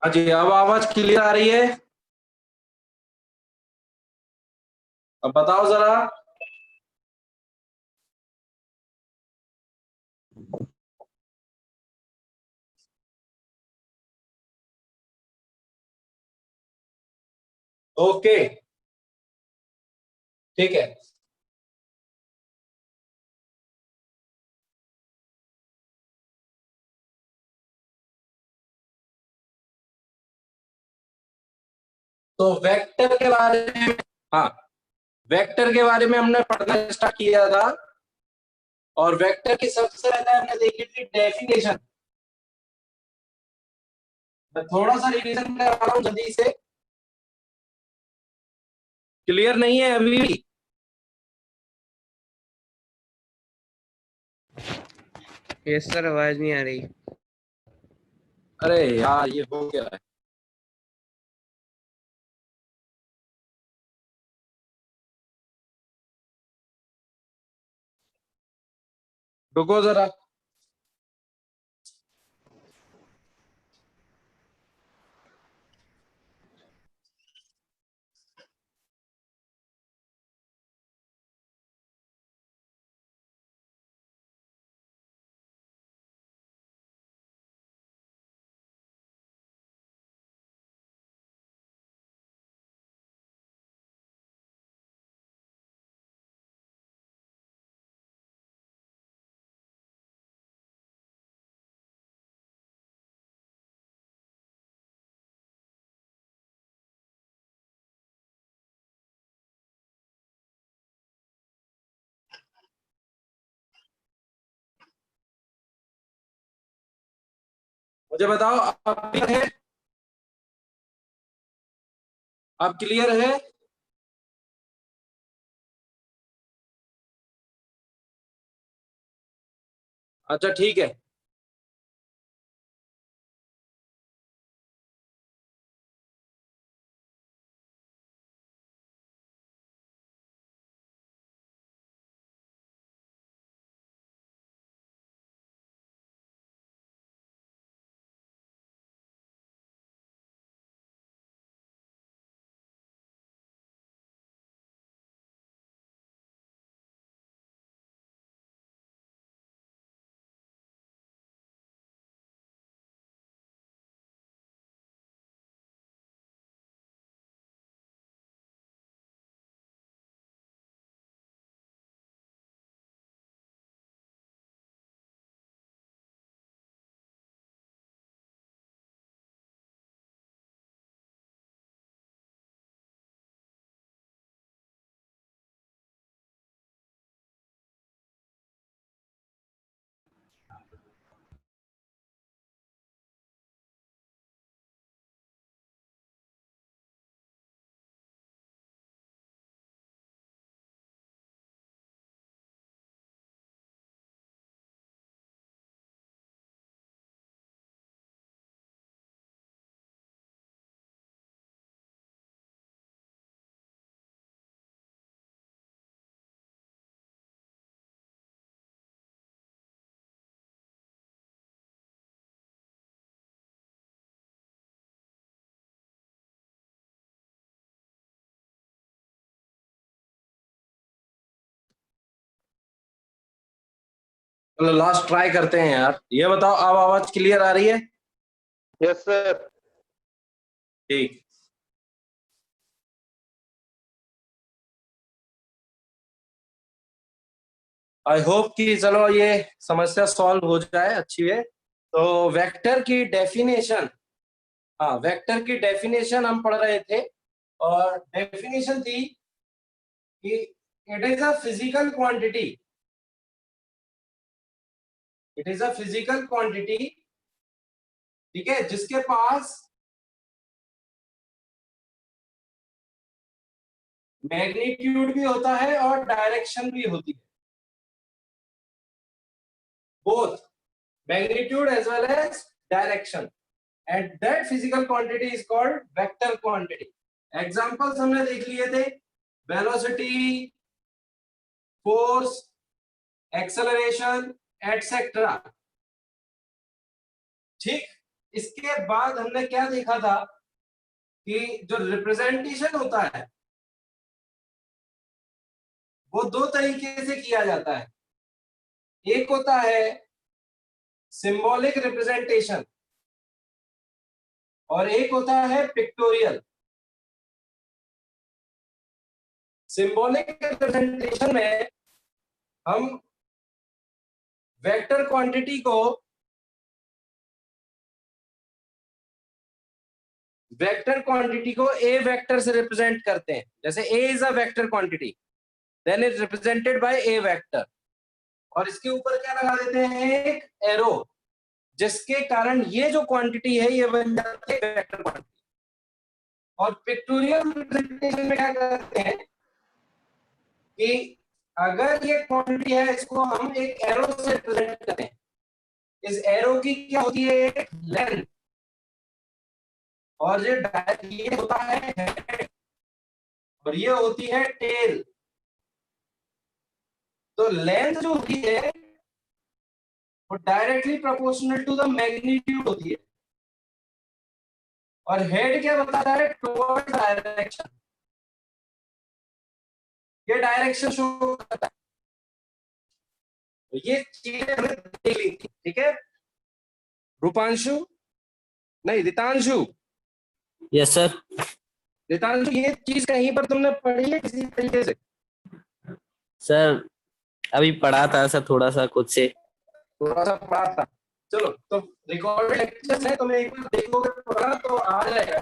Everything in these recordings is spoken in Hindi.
हाँ जी, अब आवाज क्लियर आ रही है। अब बताओ जरा। ओके, ठीक है। तो वेक्टर के बारे में, हाँ, वेक्टर के बारे में हमने पढ़ना स्टार्ट किया था। और वेक्टर की सबसे पहले हमने देखी थी डेफिनेशन। मैं थोड़ा सा रिवीजन कर रहा हूँ जल्दी से। क्लियर नहीं है अभी भी? यस सर, आवाज नहीं आ रही। अरे यार, ये हो गया है। रुको जरा। मुझे बताओ, अब क्लियर है? अब क्लियर है? अच्छा, ठीक है। चलो लास्ट ट्राई करते हैं यार। ये बताओ, अब आवाज क्लियर आ रही है? Yes sir. ठीक। आई होप कि चलो ये समस्या सॉल्व हो जाए अच्छी है। तो वेक्टर की डेफिनेशन, हाँ, वेक्टर की डेफिनेशन हम पढ़ रहे थे। और डेफिनेशन थी कि it is a physical quantity. It is a physical quantity, ठीक है, जिसके पास मैग्नीट्यूड भी होता है और डायरेक्शन भी होती है। Both magnitude as well as direction. And that physical quantity is called vector quantity. Examples हमने देख लिए थे। Velocity, force, acceleration, etcetera. ठीक। इसके बाद हमने क्या देखा था कि जो रिप्रेजेंटेशन होता है वो दो तरीके से किया जाता है। एक होता है सिंबॉलिक रिप्रेजेंटेशन और एक होता है पिक्टोरियल। सिंबॉलिक रिप्रेजेंटेशन में हम वेक्टर क्वांटिटी को ए वेक्टर से रिप्रेजेंट करते हैं। जैसे A is a vector quantity, then is represented by A vector, और इसके ऊपर क्या लगा देते हैं, एक एरो, जिसके कारण ये जो क्वांटिटी है ये बन जाती है वेक्टर क्वांटिटी। और पिक्टोरियल रिप्रेजेंटेशन में क्या करते हैं कि अगर ये क्वांटिटी है इसको हम एक एरो से रिप्रेजेंट करते हैं। इस एरो की क्या होती है, एक लेंथ, और ये होता है हेड और ये होती है टेल। तो लेंथ जो होती है वो directly proportional to the magnitude होती है, और हेड क्या बताता है, टुवर्ड डायरेक्शन, ये डायरेक्शन शो करता है। तो ये चीजें हमें देख ली थी, ठीक है। रूपांशु, नहीं रितांशु, यस सर। रितांशु ये चीज कहीं पर तुमने पढ़ी है किसी तरीके से? सर अभी पढ़ा था सर, थोड़ा सा खुद से। थोड़ा सा पढ़ा था। चलो तो रिकॉर्डेड लेक्चर्स है, तुम एक बार देखोगे पढ़ा तो आ जाएगा,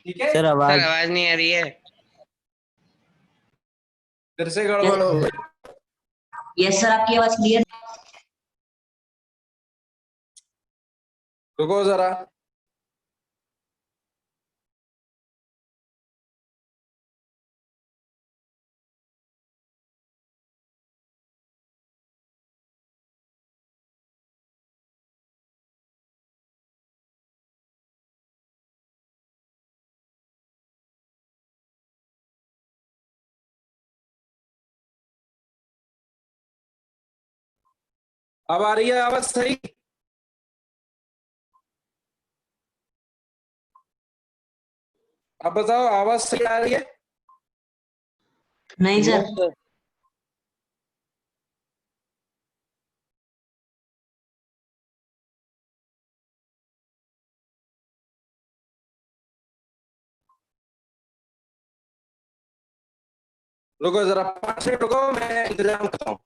ठीक है। सर सर आवाज आवाज नहीं आ रही है। फिर से गड़बड़ हो गई। यस सर, आपकी आवाज क्लियर। रुको जरा, अब आ रही है आवाज सही? अब बताओ आवाज सही आ रही है? नहीं सर। Yes sir. रुको जरा 5 मिनट रुको, मैं इंतजाम करता हूँ।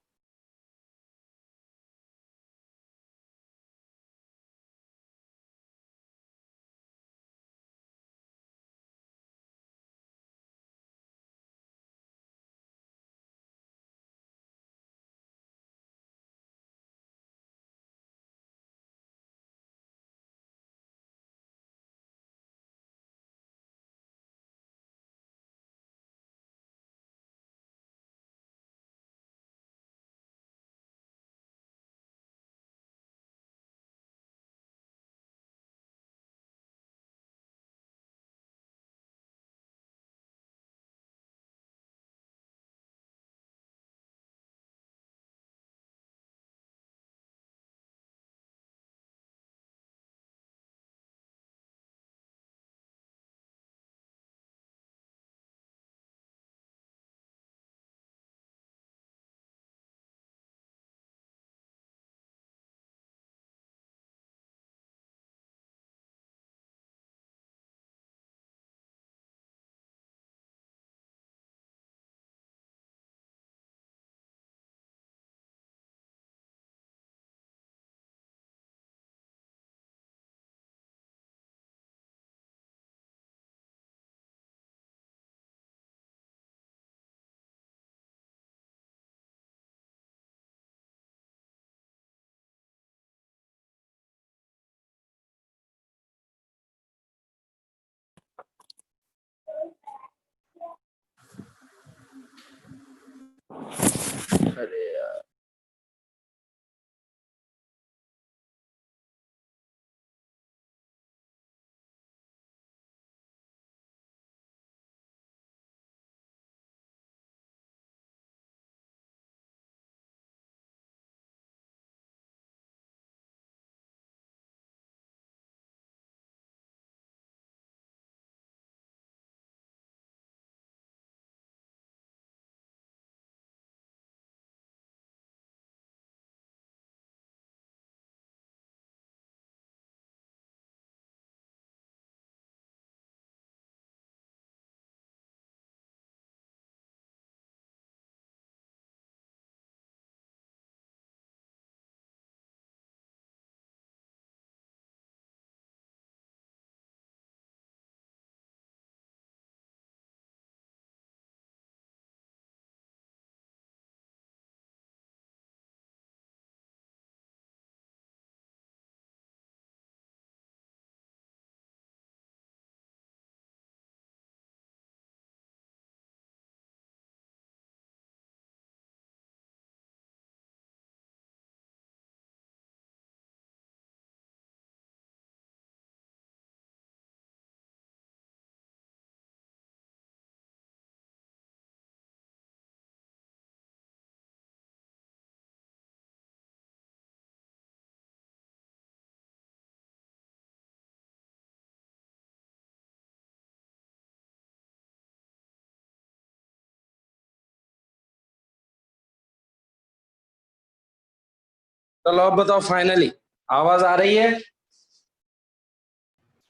चलो अब बताओ फाइनली आवाज आ रही है,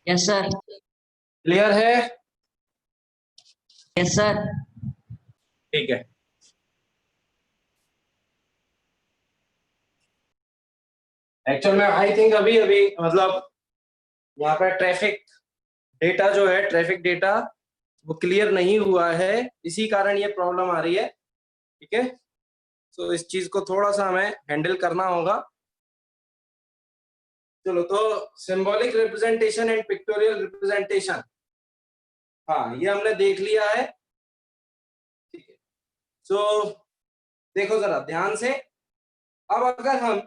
यस सर। क्लियर है? Yes sir. ठीक है। एक्चुअल में आई थिंक अभी अभी मतलब यहाँ पे ट्रैफिक डेटा जो है, ट्रैफिक डेटा वो क्लियर नहीं हुआ है, इसी कारण ये प्रॉब्लम आ रही है। ठीक है, तो इस चीज को थोड़ा सा हमें हैंडल करना होगा। चलो, तो symbolic representation and pictorial representation, हाँ ये हमने देख लिया है। ठीक है, तो देखो जरा ध्यान से, अब अगर हम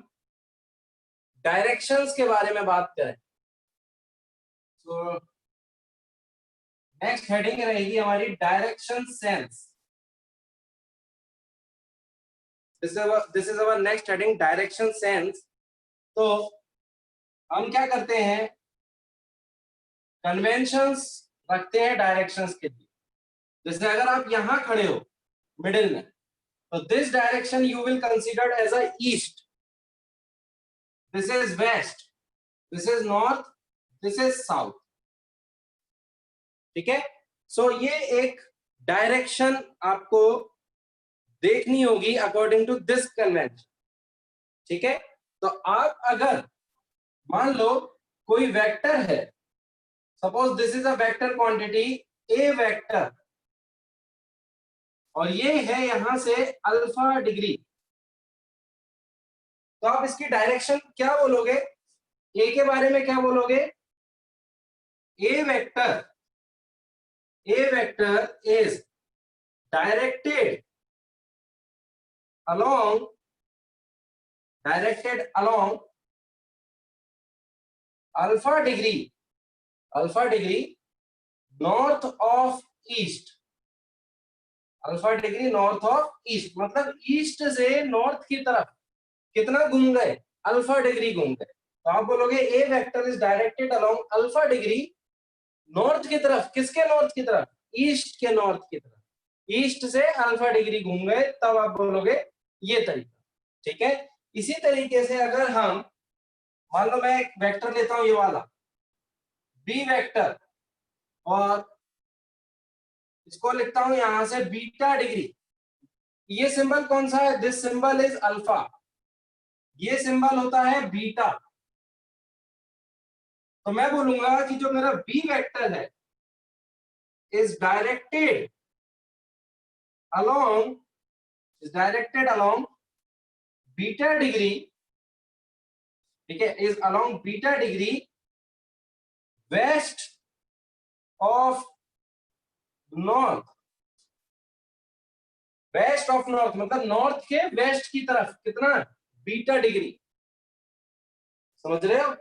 डायरेक्शंस के बारे में बात करें तो नेक्स्ट हेडिंग रहेगी हमारी direction sense. This is our next heading, direction sense. तो हम क्या करते हैं, कन्वेंशंस रखते हैं डायरेक्शंस के लिए। जैसे अगर आप यहां खड़े हो मिडिल में, तो this direction you will consider as a east, this is west, this is north, this is south. ठीक है, सो ये एक डायरेक्शन आपको देखनी होगी अकॉर्डिंग टू दिस कन्वेंशन। ठीक है, तो आप अगर मान लो कोई वेक्टर है, suppose this is a vector quantity A vector, और ये है यहां से अल्फा डिग्री, तो आप इसकी डायरेक्शन क्या बोलोगे, ए के बारे में क्या बोलोगे, A vector is directed along alpha degree north of east, alpha degree north of east, मतलब ईस्ट से नॉर्थ की तरफ कितना घूम गए, अल्फा डिग्री घूम गए। तो आप बोलोगे A vector is directed along alpha degree north की तरफ, किसके नॉर्थ की तरफ, ईस्ट के नॉर्थ की तरफ, ईस्ट से अल्फा डिग्री घूम गए, तब आप बोलोगे ये तरीका। ठीक है, इसी तरीके से अगर हम मान लो मैं एक वेक्टर लेता हूं ये वाला बी वेक्टर, और इसको लिखता हूं यहां से बीटा डिग्री, ये सिंबल कौन सा है, दिस सिंबल इज अल्फा, ये सिंबल होता है बीटा। तो मैं बोलूंगा कि जो मेरा बी वेक्टर है is directed along beta degree, ठीक है, is along beta degree west of north, west of north मतलब नॉर्थ के वेस्ट की तरफ कितना, बीटा डिग्री। समझ रहे हो?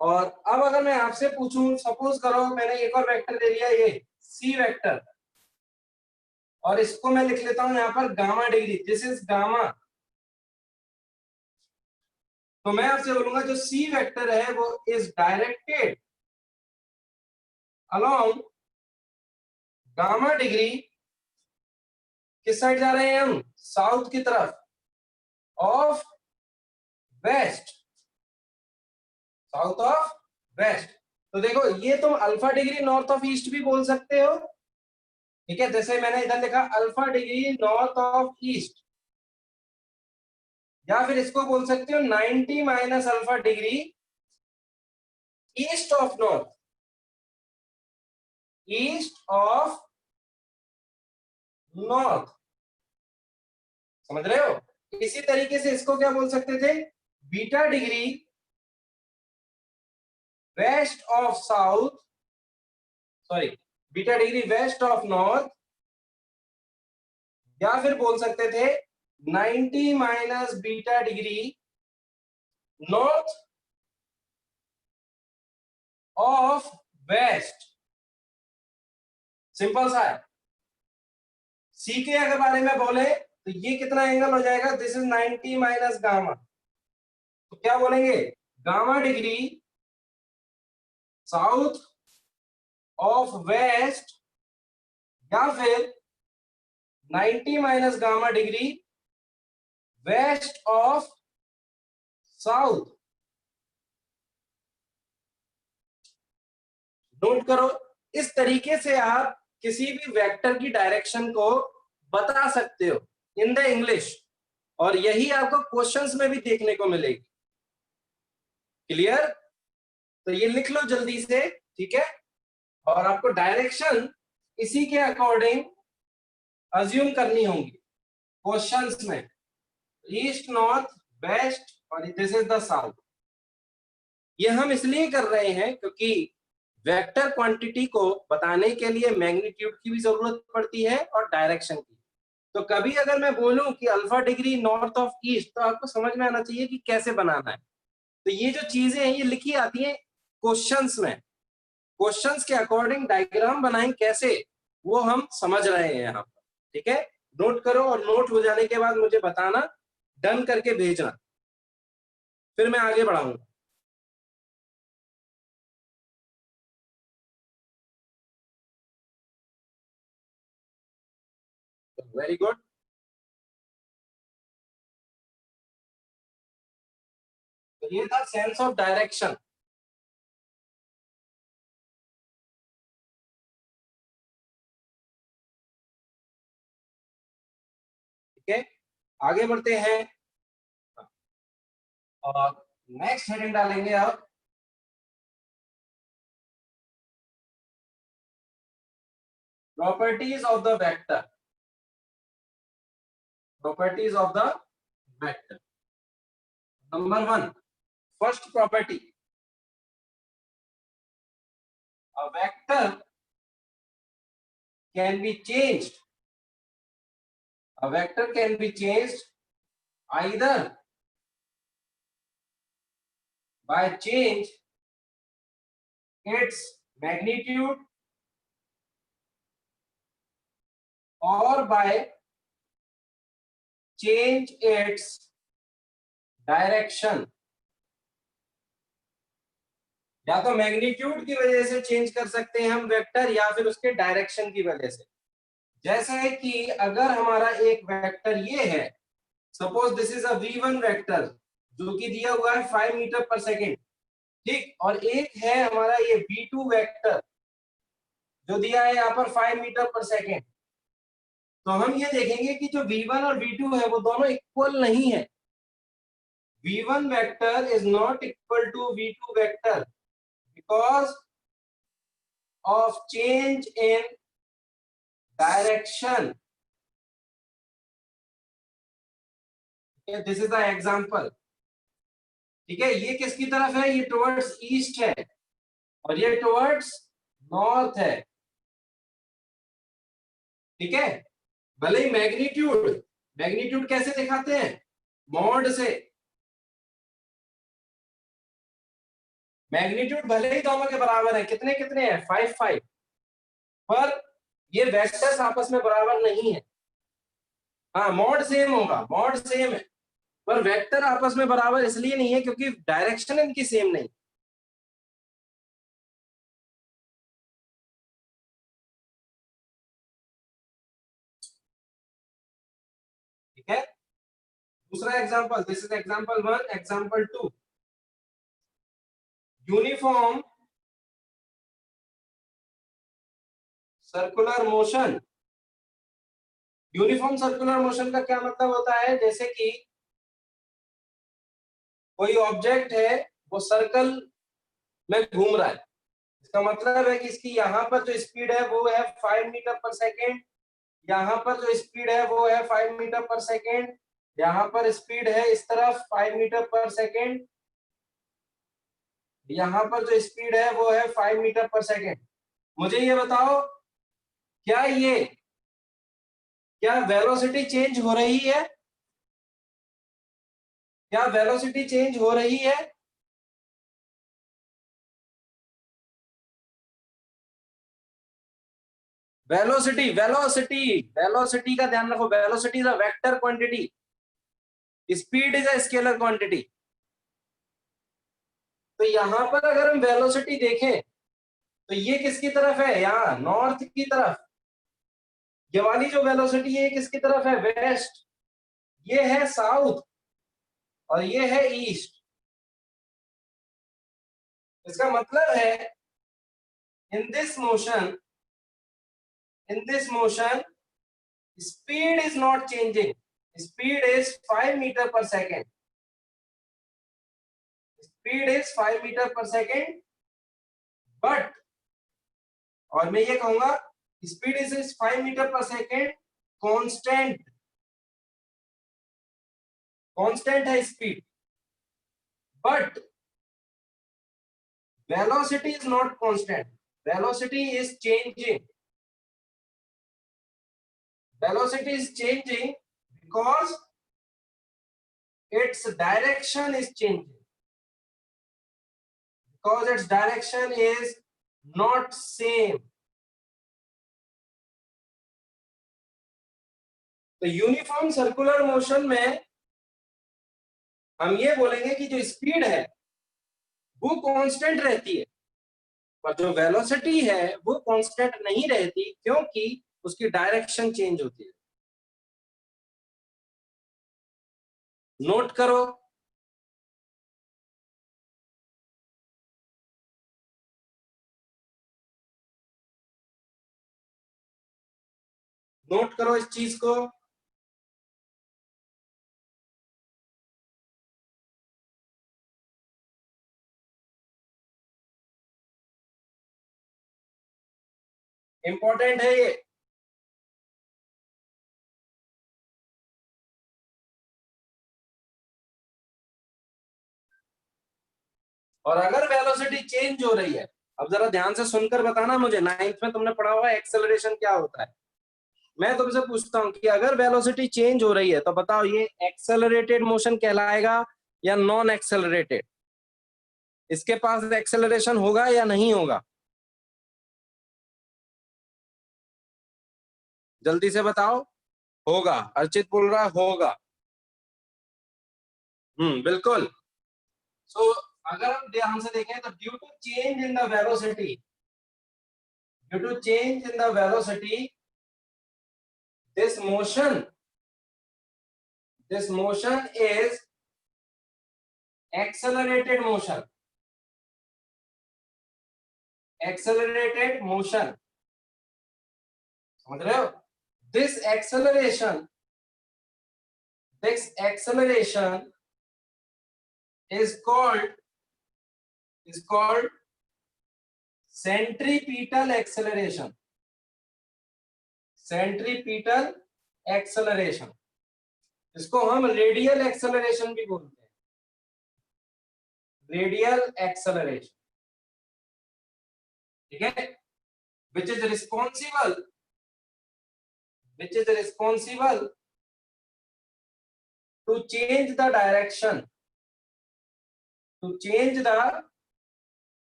और अब अगर मैं आपसे पूछूं, सपोज करो मैंने एक और वेक्टर ले लिया ये सी वेक्टर, और इसको मैं लिख लेता हूं यहां पर gamma degree, this is gamma. तो मैं आपसे बोलूंगा जो सी वेक्टर है वो is directed along gamma degree, किस साइड जा रहे हैं हम, साउथ की तरफ of west, south of west. तो देखो ये तुम alpha degree north of east भी बोल सकते हो। ठीक है, जैसे मैंने इधर लिखा alpha degree north of east, या फिर इसको बोल सकते हो 90 minus alpha degree east of north, east of north. समझ रहे हो? इसी तरीके से इसको क्या बोल सकते थे, beta degree west of south, sorry beta degree west of north, या फिर बोल सकते थे 90 minus beta degree north of west. Simple सा है। सी के अगर बारे में बोले तो ये कितना एंगल हो जाएगा, दिस इज 90 माइनस गामा, तो क्या बोलेंगे, gamma degree south of west, या फिर 90 minus gamma degree west of south. Note करो, इस तरीके से आप किसी भी वेक्टर की डायरेक्शन को बता सकते हो इन द इंग्लिश, और यही आपको क्वेश्चंस में भी देखने को मिलेगी। क्लियर? तो ये लिख लो जल्दी से, ठीक है। और आपको डायरेक्शन इसी के अकॉर्डिंग अज्यूम करनी होगी क्वेश्चंस में, ईस्ट, नॉर्थ, वेस्ट और दिस इज द साउथ। ये हम इसलिए कर रहे हैं क्योंकि वेक्टर क्वांटिटी को बताने के लिए मैग्नीट्यूड की भी जरूरत पड़ती है और डायरेक्शन की। तो कभी अगर मैं बोलूं कि alpha degree north of east, तो आपको समझ में आना चाहिए कि कैसे बनाना है। तो ये जो चीजें हैं ये लिखी आती हैं क्वेश्चंस में, क्वेश्चंस के अकॉर्डिंग डायग्राम बनाएं कैसे, वो हम समझ रहे हैं यहाँ पर, ठीक है। नोट करो और नोट हो जाने के बाद मुझे बताना, डन करके भेजना, फिर मैं आगे बढ़ाऊंगा। Very good. तो ये था सेंस ऑफ डायरेक्शन। ठीक है, आगे बढ़ते हैं और नेक्स्ट हेडिंग डालेंगे अब properties of the vector. Properties of the vector. Number 1, first property, a vector can be changed. A vector can be changed either by change its magnitude or by change its direction। या तो मैग्नीट्यूड की वजह से चेंज कर सकते हैं हम वेक्टर, या फिर उसके डायरेक्शन की वजह से। जैसे कि अगर हमारा एक वेक्टर ये है, suppose this is a v1 vector जो कि दिया हुआ है 5 मीटर पर सेकेंड, ठीक, और एक है हमारा ये v2 वेक्टर जो दिया है यहाँ पर 5 मीटर पर सेकेंड। तो हम ये देखेंगे कि जो v1 और v2 है वो दोनों इक्वल नहीं है। v1 vector is not equal to v2 vector because of change in direction। this is the example, ठीक है। ये किसकी तरफ है? ये टुवर्ड्स ईस्ट है और ये टुवर्ड्स नॉर्थ है, ठीक है। भले ही मैग्नीट्यूड कैसे दिखाते हैं? मॉड से। मैग्नीट्यूड भले ही दोनों के बराबर है, कितने कितने हैं? 5 5, पर ये वेक्टर्स आपस में बराबर नहीं है। हाँ, मॉड सेम होगा, मॉड सेम है, पर वेक्टर आपस में बराबर इसलिए नहीं है क्योंकि डायरेक्शन इनकी सेम नहीं। ठीक है, दूसरा example, this is example 1, example 2। Uniform circular motion. Uniform circular motion का क्या मतलब होता है? जैसे कि कोई ऑब्जेक्ट है वो सर्कल में घूम रहा है, इसका मतलब है कि इसकी यहाँ पर जो स्पीड है वो है 5 मीटर पर सेकेंड, यहाँ पर जो स्पीड है वो है 5 मीटर पर सेकेंड, यहाँ पर स्पीड है इस तरफ 5 मीटर पर सेकेंड, यहाँ पर जो स्पीड है वो है 5 मीटर पर सेकेंड। मुझे ये बताओ, क्या वेलोसिटी चेंज हो रही है? क्या वेलोसिटी चेंज हो रही है? वेलोसिटी का ध्यान रखो। Velocity is a vector quantity, speed is a scalar quantity. तो यहां पर अगर हम वेलोसिटी देखें तो ये किसकी तरफ है? यहाँ नॉर्थ की तरफ। ये वाली जो वेलोसिटी है किसकी तरफ है? वेस्ट। ये है साउथ और ये है ईस्ट। इसका मतलब है in this motion speed is not changing, speed is 5 meter per second, speed is 5 meter per second, but और मैं ये कहूंगा स्पीड इज 5 मीटर पर सेकेंड, कांस्टेंट है speed, but velocity is not constant, velocity is changing, velocity is changing because its direction is changing, because its direction is not same. तो यूनिफॉर्म सर्कुलर मोशन में हम ये बोलेंगे कि जो स्पीड है वो कांस्टेंट रहती है, पर जो वेलोसिटी है वो कांस्टेंट नहीं रहती, क्योंकि उसकी डायरेक्शन चेंज होती है। नोट करो, नोट करो इस चीज को। इंपॉर्टेंट है ये। और अगर वेलोसिटी चेंज हो रही है, अब जरा ध्यान से सुनकर बताना मुझे, 9th में तुमने पढ़ा हुआ है एक्सेलरेशन क्या होता है। मैं तुमसे पूछता हूं कि अगर वेलोसिटी चेंज हो रही है तो बताओ ये एक्सेलरेटेड मोशन कहलाएगा या नॉन एक्सेलरेटेड? इसके पास एक्सेलरेशन होगा या नहीं होगा? जल्दी से बताओ। होगा, अर्चित बोल रहा होगा। बिल्कुल। सो अगर हम ध्यान से देखें तो due to change in the velocity, this motion is accelerated motion, समझ रहे हो? this acceleration is called centripetal acceleration. इसको हम रेडियल एक्सेलरेशन भी बोलते हैं, रेडियल एक्सेलरेशन, ठीक है? which is responsible to change the direction,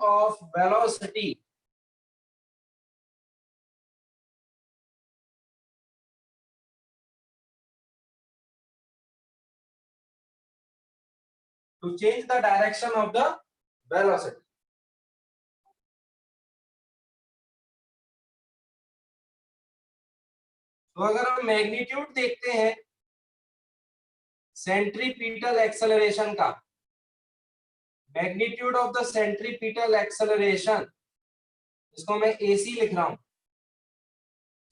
of velocity to change the direction of the velocity. तो अगर हम मैग्नीट्यूड देखते हैं सेंट्रीपिटल एक्सेलरेशन का, magnitude of the centripetal acceleration, इसको मैं AC लिख रहा हूं,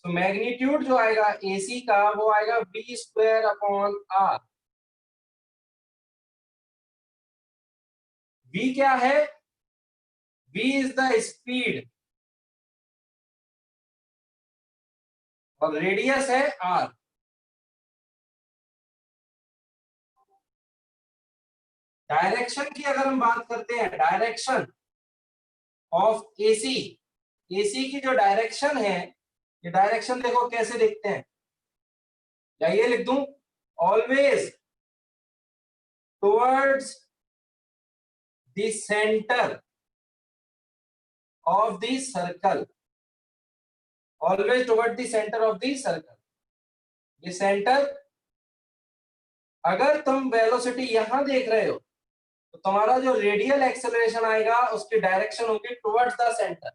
तो मैग्नीट्यूड जो आएगा AC का वो आएगा v²/r। v क्या है? v इज द स्पीड और रेडियस है r। डायरेक्शन की अगर हम बात करते हैं, डायरेक्शन ऑफ AC की जो डायरेक्शन है, ये डायरेक्शन देखो कैसे देखते हैं, या ये लिख दूं, always towards the centre of the circle, always toward the centre of the circle. ये सेंटर, अगर तुम वेलोसिटी यहां देख रहे हो तो तुम्हारा जो रेडियल एक्सेलरेशन आएगा उसकी डायरेक्शन होगी टुवर्ड्स द सेंटर,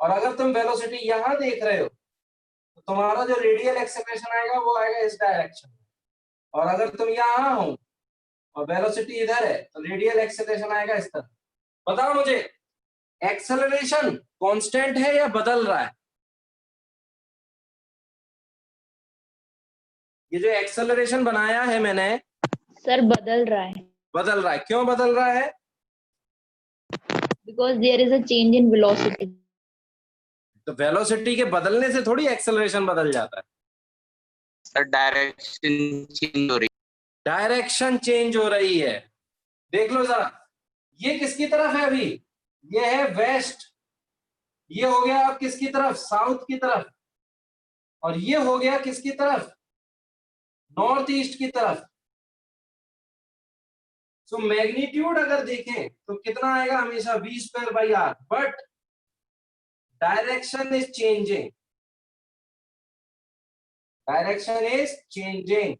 और अगर तुम वेलोसिटी यहां देख रहे हो तो तुम्हारा जो रेडियल एक्सेलरेशन आएगा वो आएगा इस डायरेक्शन में, और अगर तुम यहां हो और वेलोसिटी इधर है, तो रेडियल एक्सेलरेशन आएगा इस तरह। बताओ मुझे, एक्सेलरेशन कांस्टेंट है या बदल रहा है? ये जो एक्सेलरेशन बनाया है मैंने, सर बदल रहा है बदल रहा है। क्यों बदल रहा है? Because there is a change in velocity. तो वेलोसिटी के बदलने से थोड़ी एक्सेलरेशन बदल जाता है। सर डायरेक्शन चेंज हो रही डायरेक्शन चेंज हो रही है। देख लो जरा, ये किसकी तरफ है अभी? ये है वेस्ट, ये हो गया आप किसकी तरफ? साउथ की तरफ। और ये हो गया किसकी तरफ? नॉर्थ ईस्ट की तरफ। सो मैग्नीट्यूड अगर देखें तो कितना आएगा? हमेशा v²/r, but direction is changing. Direction is changing.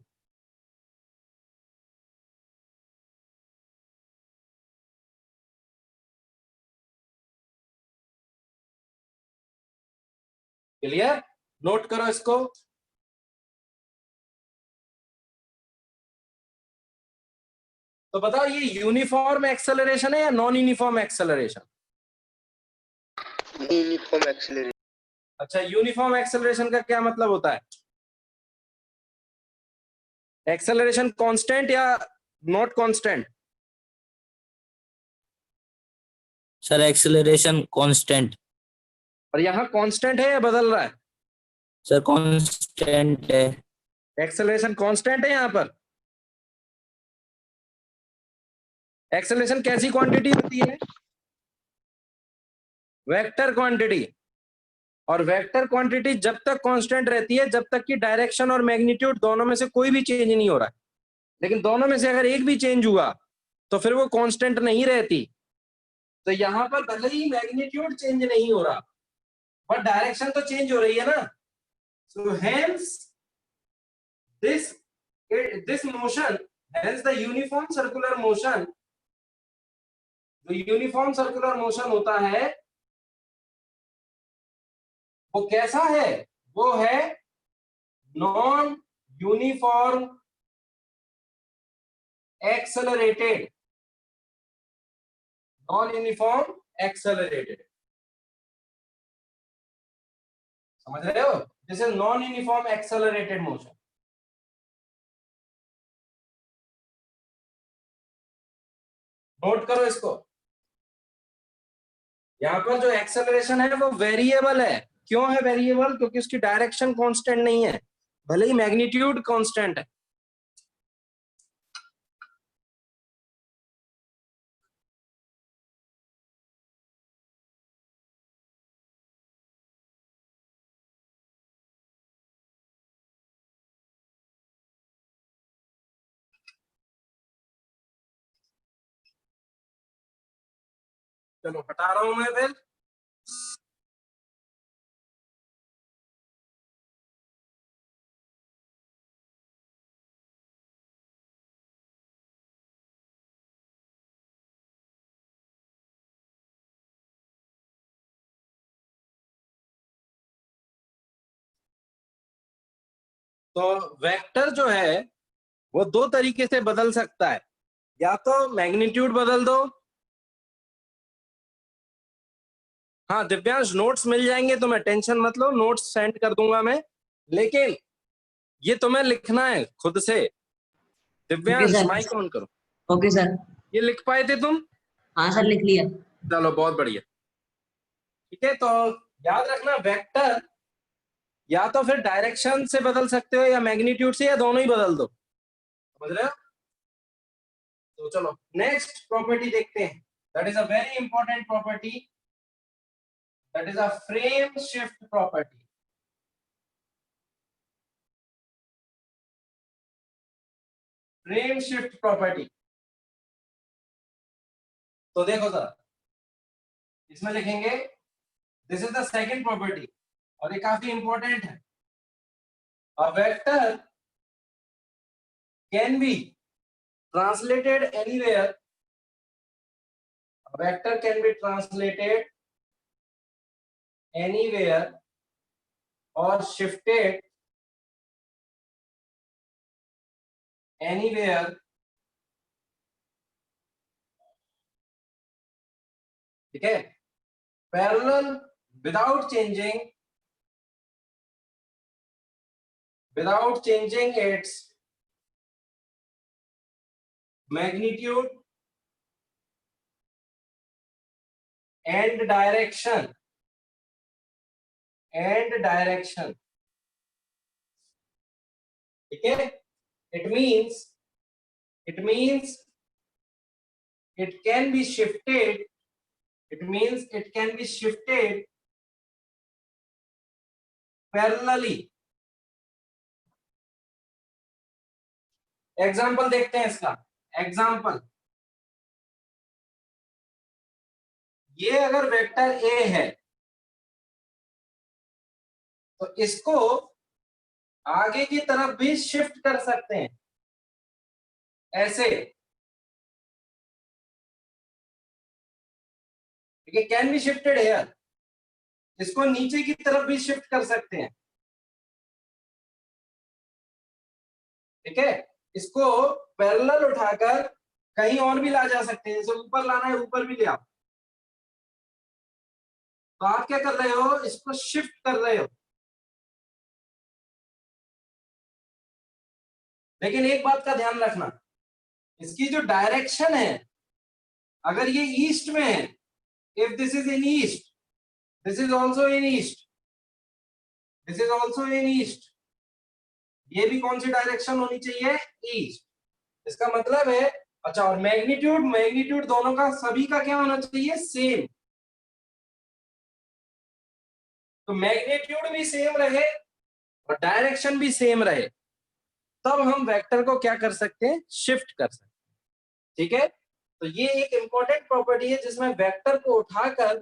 Clear? Note करो इसको। तो बताओ, ये यूनिफॉर्म एक्सेलरेशन है या non uniform acceleration? Uniform acceleration. अच्छा, यूनिफॉर्म एक्सेलरेशन का क्या मतलब होता है? एक्सेलरेशन कांस्टेंट या not constant? Sir acceleration constant. और यहाँ कांस्टेंट है या बदल रहा है? सर कांस्टेंट है। एक्सेलरेशन कांस्टेंट है यहाँ पर। एक्सेलरेशन कैसी क्वांटिटी होती है? Vector quantity. और वेक्टर क्वांटिटी जब तक कांस्टेंट रहती है, जब तक कि डायरेक्शन और मैग्नीट्यूड दोनों में से कोई भी चेंज नहीं हो रहा है। लेकिन दोनों में से अगर एक भी चेंज हुआ तो फिर वो कांस्टेंट नहीं रहती। तो यहाँ पर भले ही मैग्नीट्यूड चेंज नहीं हो रहा, बट डायरेक्शन तो चेंज हो रही है ना। So hence this motion, hence the uniform circular motion, जो यूनिफॉर्म सर्कुलर मोशन होता है वो कैसा है? वो है non uniform accelerated. Non uniform accelerated, समझ रहे हो? This is non uniform accelerated motion. Note करो इसको। यहां पर जो एक्सेलरेशन है वो वेरिएबल है। क्यों है वेरिएबल? क्योंकि उसकी डायरेक्शन कांस्टेंट नहीं है, भले ही मैग्नीट्यूड कांस्टेंट है। चलो हटा रहा हूं मैं फिर। तो वेक्टर जो है वो दो तरीके से बदल सकता है। या तो मैग्नीट्यूड बदल दो। हाँ दिव्यांश, नोट्स मिल जाएंगे तुम्हें, टेंशन मत लो, नोट्स सेंड कर दूंगा मैं। लेकिन ये तुम्हें लिखना है खुद से। दिव्यांश सर। माइक ऑन करो। Okay sir. ये लिख पाए थे तुम? हाँ सर, लिख लिया। चलो बहुत बढ़िया। ठीक है, तो याद रखना, वेक्टर या तो फिर डायरेक्शन से बदल सकते हो या मैग्नीट्यूड से, या दोनों ही बदल दो। समझ रहे हो? तो चलो नेक्स्ट प्रॉपर्टी देखते हैं। That is a very important property, that is a frame shift property. Frame shift property. तो देखो सर, इसमें लिखेंगे this is the second property, और ये काफी इंपॉर्टेंट है। A vector can be translated anywhere. A vector can be translated anywhere or shifted anywhere ठीक है, parallel without changing its magnitude and direction ठीक है, it means it can be shifted parallelly. Example देखते हैं इसका एग्जाम्पल। ये अगर वेक्टर ए है तो इसको आगे की तरफ भी शिफ्ट कर सकते हैं ऐसे, ठीक है, कैन बी शिफ्टेड हियर। इसको नीचे की तरफ भी शिफ्ट कर सकते हैं, ठीक है। इसको पैरेलल उठाकर कहीं और भी ला जा सकते हैं, जैसे ऊपर लाना है ऊपर भी ले आओ। तो आप क्या कर रहे हो, इसको शिफ्ट कर रहे हो। लेकिन एक बात का ध्यान रखना, इसकी जो डायरेक्शन है, अगर ये ईस्ट में है, if this is in east, this is also in east, this is also in east, ये भी कौन सी डायरेक्शन होनी चाहिए, ईस्ट। इसका मतलब है, अच्छा, और मैग्नीट्यूड दोनों का, सभी का क्या होना चाहिए, सेम। तो मैग्नीट्यूड भी सेम रहे और डायरेक्शन भी सेम रहे, तब हम वेक्टर को क्या कर सकते हैं, शिफ्ट कर सकते हैं, ठीक है। तो ये एक इंपॉर्टेंट प्रॉपर्टी है जिसमें वेक्टर को उठाकर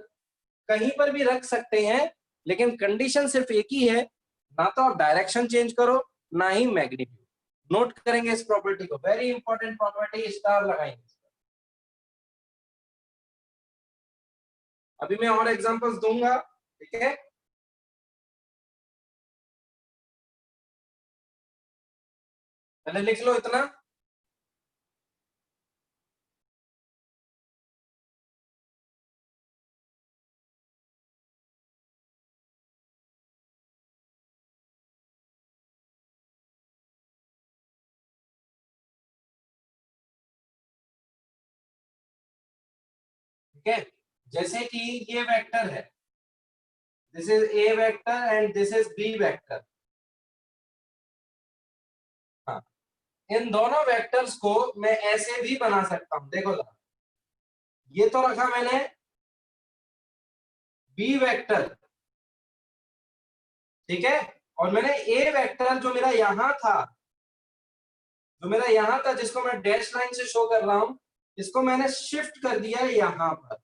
कहीं पर भी रख सकते हैं, लेकिन कंडीशन सिर्फ एक ही है, ना तो आप डायरेक्शन चेंज करो ना ही मैग्नीट्यूड। नोट करेंगे इस प्रॉपर्टी को, वेरी इंपॉर्टेंट प्रॉपर्टी, स्टार लगाएंगे। अभी मैं और एग्जांपल्स दूंगा, ठीक है। पहले लिख लो इतना। ठीक है, जैसे कि ये वेक्टर है, this is A vector and this is B vector. हाँ, इन दोनों वेक्टर्स को मैं ऐसे भी बना सकता हूं, देखो जरा, ये तो रखा मैंने बी वेक्टर, ठीक है, और मैंने ए वेक्टर जो मेरा यहां था, जिसको मैं डैश लाइन से शो कर रहा हूं, इसको मैंने शिफ्ट कर दिया यहां पर,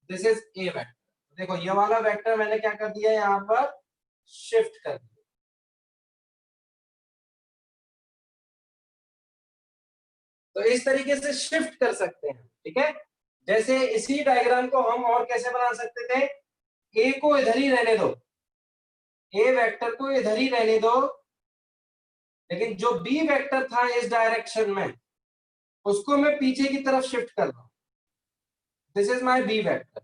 दिस इज ए वेक्टर। देखो ये वाला वेक्टर मैंने क्या कर दिया, यहां पर शिफ्ट कर दिया। तो इस तरीके से शिफ्ट कर सकते हैं, ठीक है। जैसे इसी डायग्राम को हम और कैसे बना सकते थे, ए को इधर ही रहने दो, ए वेक्टर को इधर ही रहने दो, लेकिन जो बी वेक्टर था इस डायरेक्शन में, उसको मैं पीछे की तरफ शिफ्ट कर रहा हूं, this is my B vector,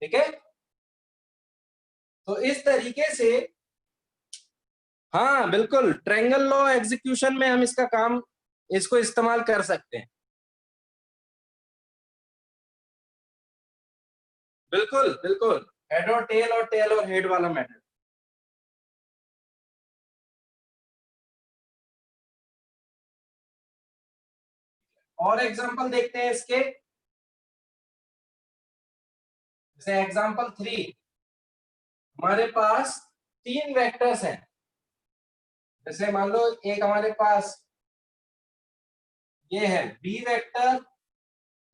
ठीक है। तो इस तरीके से, हाँ बिल्कुल, ट्रायंगल लॉ एग्जीक्यूशन में हम इसको इस्तेमाल कर सकते हैं, बिल्कुल बिल्कुल, हेड और टेल और हेड वाला मेथड। और एग्जांपल देखते हैं इसके, जैसे एग्जांपल 3, हमारे पास 3 वेक्टर्स हैं। जैसे मान लो एक हमारे पास ये है बी वेक्टर,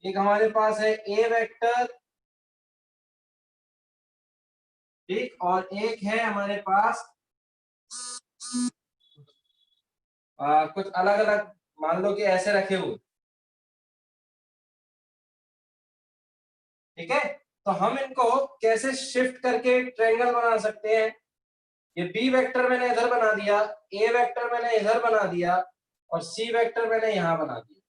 एक हमारे पास है ए वेक्टर, ठीक, और एक है हमारे पास कुछ अलग अलग, मान लो कि ऐसे रखे हुए, ठीक है। तो हम इनको कैसे शिफ्ट करके ट्रायंगल बना सकते हैं, ये बी वेक्टर मैंने इधर बना दिया, ए वेक्टर मैंने इधर बना दिया, और सी वेक्टर मैंने यहां बना दिया,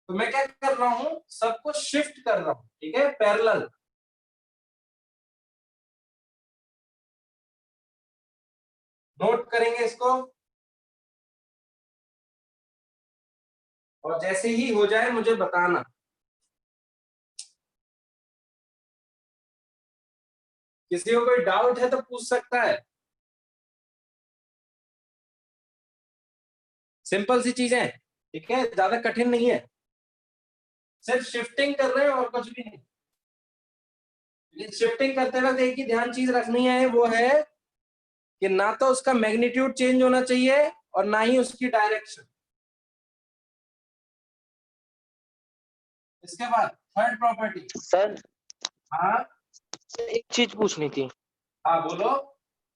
तो मैं क्या कर रहा हूं, सबको शिफ्ट कर रहा हूं, ठीक है, पैरेलल। नोट करेंगे इसको, और जैसे ही हो जाए मुझे बताना। किसी को कोई डाउट है तो पूछ सकता है। सिंपल सी चीजें, ठीक है, ज्यादा कठिन नहीं है, सिर्फ शिफ्टिंग कर रहे हैं और कुछ भी नहीं। शिफ्टिंग करते वक्त एक ही ध्यान चीज रखनी है, वो है कि ना तो उसका मैग्नीट्यूड चेंज होना चाहिए और ना ही उसकी डायरेक्शन। इसके बाद थर्ड प्रॉपर्टी। सर हाँ एक चीज पूछनी थी। हाँ बोलो।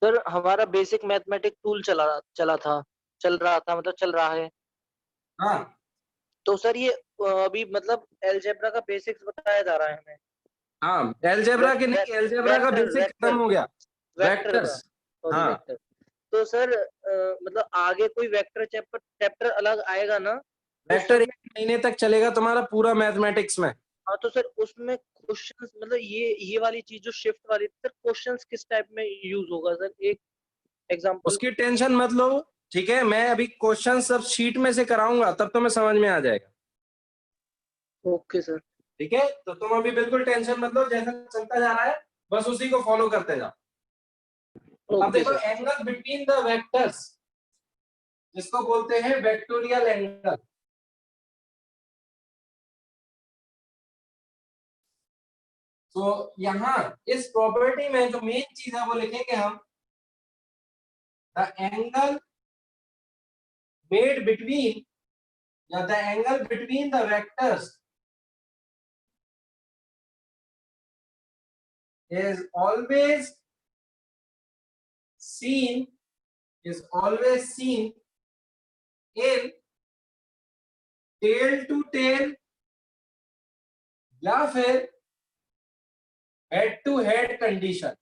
सर हमारा बेसिक मैथमेटिक टूल चल रहा था, मतलब चल रहा है। हाँ तो सर ये अभी मतलब अलजेब्रा का बेसिक्स बताया जा रहा है हमें। हाँ, एलजेब्रा के नहीं, एलजेब्रा का बेसिक खत्म हो गया, वेक्टर का, वेक्टर्स। सॉरी हाँ वेक्टर। तो सर मतलब आगे कोई वेक्टर चैप्टर अलग आएगा ना? तो वेक्टर उसमें 1 महीने तक चलेगा तुम्हारा पूरा मैथमेटिक्स में। हाँ, तो सर उसमें क्वेश्चंस मतलब ये वाली चीज जो शिफ्ट वाली, सर क्वेश्चंस किस टाइप में यूज होगा सर? एक एग्जांपल। उसकी टेंशन मत लो, ठीक है, मैं अभी क्वेश्चन सब शीट में से कराऊंगा, तब तो मैं समझ में आ जाएगा। Okay sir. ठीक है, तो तुम अभी बिल्कुल टेंशन मत लो, जैसा चलता जा रहा है बस उसी को फॉलो करते जाओ। अब ओके देखो, sir. Angle between the vectors, जिसको बोलते हैं वेक्टोरियल एंगल। तो यहां इस प्रॉपर्टी में जो मेन चीज है वो लिखेंगे हम, द एंगल मेड बिटवीन, या the angle between the vectors is always seen is always seen in tail to tail या फिर head to head condition.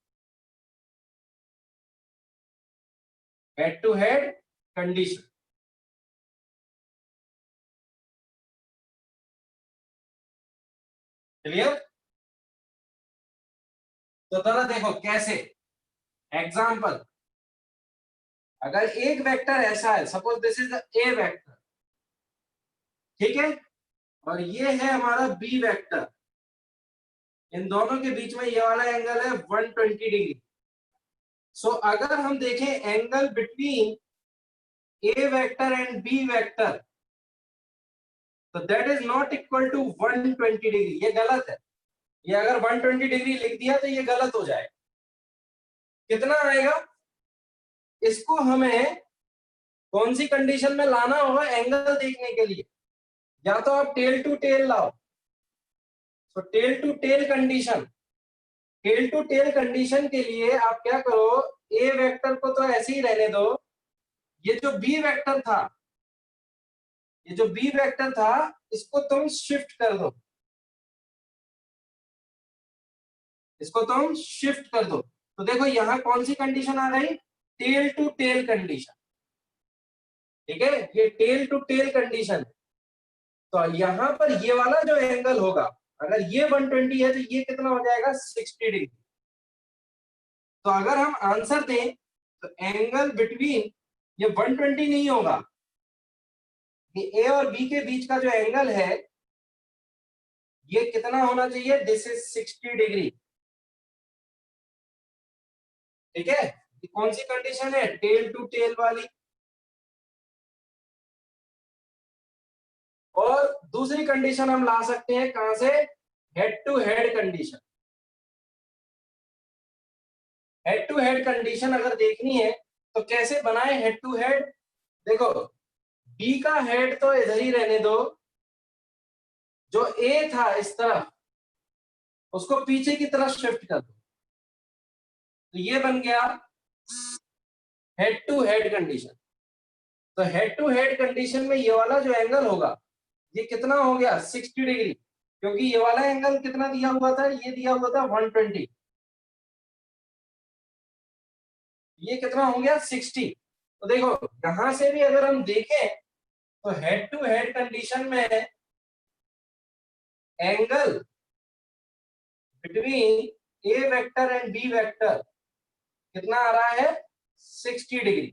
Head to head condition, clear? तो जरा देखो कैसे, एग्जांपल, अगर एक वेक्टर ऐसा है, suppose this is A vector, ठीक है, और ये है हमारा बी वेक्टर, इन दोनों के बीच में ये वाला एंगल है 120 डिग्री। सो अगर हम देखें angle between A vector and B vector, तो that is not equal to 120 degree, ये गलत है। ये अगर 120 डिग्री लिख दिया तो ये गलत हो जाएगा। कितना आएगा, इसको हमें कौन सी कंडीशन में लाना होगा एंगल देखने के लिए? या तो आप टेल टू टेल लाओ, तो tail to tail condition, tail to tail condition के लिए आप क्या करो, ए वेक्टर को तो ऐसे ही रहने दो, ये जो बी वेक्टर था, ये जो बी वेक्टर था, इसको तुम शिफ्ट कर दो, इसको तुम शिफ्ट कर दो। तो देखो यहां कौन सी कंडीशन आ गई, टेल टू टेल कंडीशन, ठीक है, ये टेल टू टेल कंडीशन। तो यहां पर ये वाला जो एंगल होगा, अगर ये 120 है तो ये कितना हो जाएगा, 60 डिग्री। तो अगर हम आंसर दें तो एंगल बिटवीन, ये 120 नहीं होगा, ये ए और बी के बीच का जो एंगल है ये कितना होना चाहिए, दिस इज 60 डिग्री, ठीक है। ये कौन सी कंडीशन है, टेल टू टेल वाली। और दूसरी कंडीशन हम ला सकते हैं कहां से, head to head condition. Head to head condition अगर देखनी है तो कैसे बनाए हेड टू हेड, देखो बी का हेड तो इधर ही रहने दो, जो ए था इस तरफ उसको पीछे की तरफ शिफ्ट कर दो, तो ये बन गया हेड टू हेड कंडीशन। तो हेड टू हेड कंडीशन में ये वाला जो एंगल होगा ये कितना हो गया, 60 डिग्री, क्योंकि ये वाला एंगल कितना दिया हुआ था, ये दिया हुआ था 120, ये कितना हो गया 60। तो देखो यहां से भी अगर हम देखें तो हेड टू हेड कंडीशन में angle between A vector and B vector कितना आ रहा है 60 डिग्री।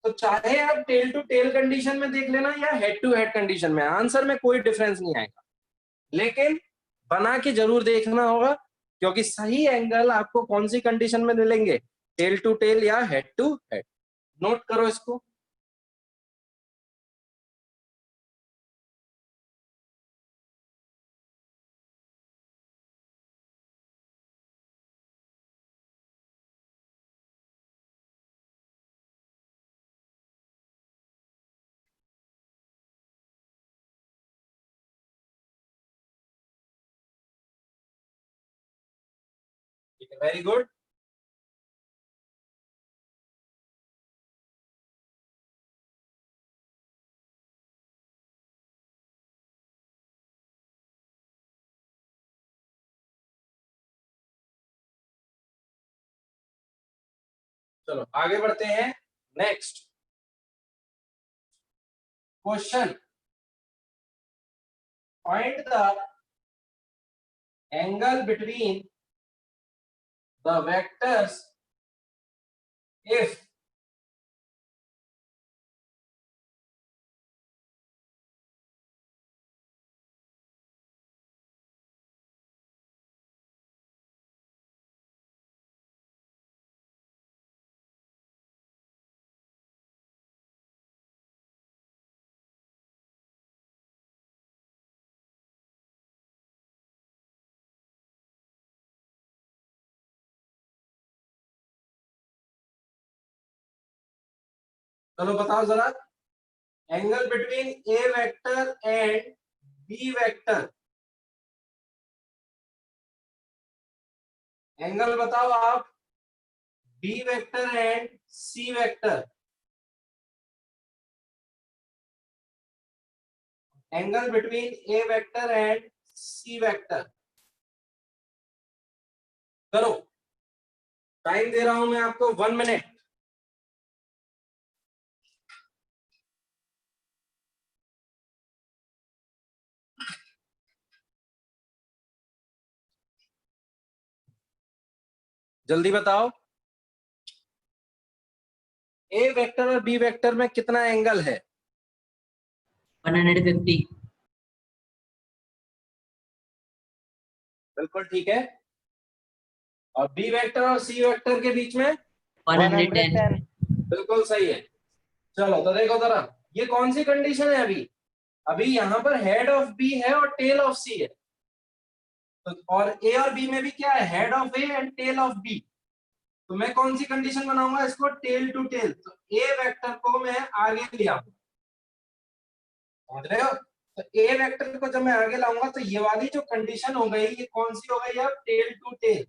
तो चाहे आप टेल टू टेल कंडीशन में देख लेना या हेड टू हेड कंडीशन में, आंसर में कोई डिफरेंस नहीं आएगा, लेकिन बना के जरूर देखना होगा, क्योंकि सही एंगल आपको कौन सी कंडीशन में मिलेंगे, टेल टू टेल या हेड टू हेड। नोट करो इसको। Very good. चलो आगे बढ़ते हैं। Next question, find the angle between the vectors if चलो बताओ जरा, angle between A vector and B vector, angle बताओ आप B vector and C vector, angle between A vector and C vector. करो, टाइम दे रहा हूं मैं आपको 1 मिनट। जल्दी बताओ, ए वेक्टर और बी वेक्टर में कितना एंगल है? 150, बिल्कुल ठीक है। और बी वेक्टर और सी वेक्टर के बीच में 110, बिल्कुल सही है। चलो तो देखो जरा, ये कौन सी कंडीशन है अभी? अभी यहाँ पर हेड ऑफ बी है और टेल ऑफ सी है, तो और ए और बी में भी क्या है, head of A and tail of B. तो मैं कौन सी कंडीशन बनाऊंगा इसको, टेल टू टेल। तो ए वेक्टर को मैं आगे ले आऊंगा, समझ रहे हो? तो ए वेक्टर को जब मैं आगे लाऊंगा तो ये वाली जो कंडीशन हो गई, ये कौन सी हो गई अब, टेल टू टेल।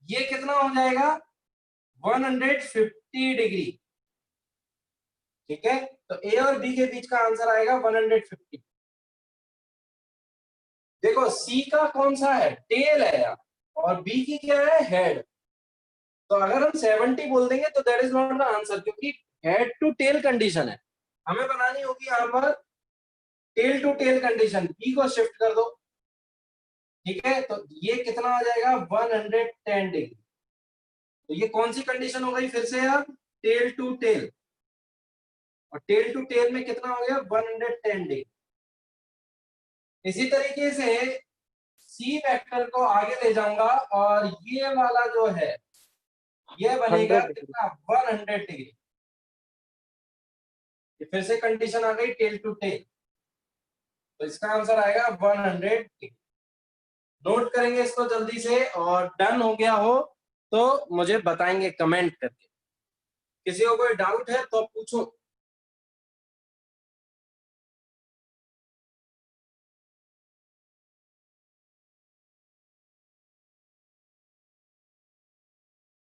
ये कितना हो जाएगा, 150 डिग्री। ठीक है, तो ए और बी के बीच का आंसर आएगा 150। देखो सी का कौन सा है, टेल है यार, और बी की क्या है, हेड। तो अगर हम 70 बोल देंगे तो that is not the answer, क्योंकि हेड टू टेल कंडीशन है। हमें बनानी होगी यहाँ पर tail to tail condition, B को शिफ्ट कर दो। ठीक है, तो ये कितना आ जाएगा, 110 डिग्री। तो ये कौन सी कंडीशन हो गई फिर से यार, टेल टू टेल। और टेल टू टेल में कितना हो गया, 110 डिग्री। इसी तरीके से सी वेक्टर को आगे ले जाऊंगा और ये वाला जो है ये बनेगा 100 डिग्री। कितना, 100 डिग्री। ये फिर से कंडीशन आ गई टेल टू टेल, तो इसका आंसर आएगा 100 डिग्री। नोट करेंगे इसको जल्दी से, और डन हो गया हो तो मुझे बताएंगे कमेंट करके। किसी को कोई डाउट है तो पूछो।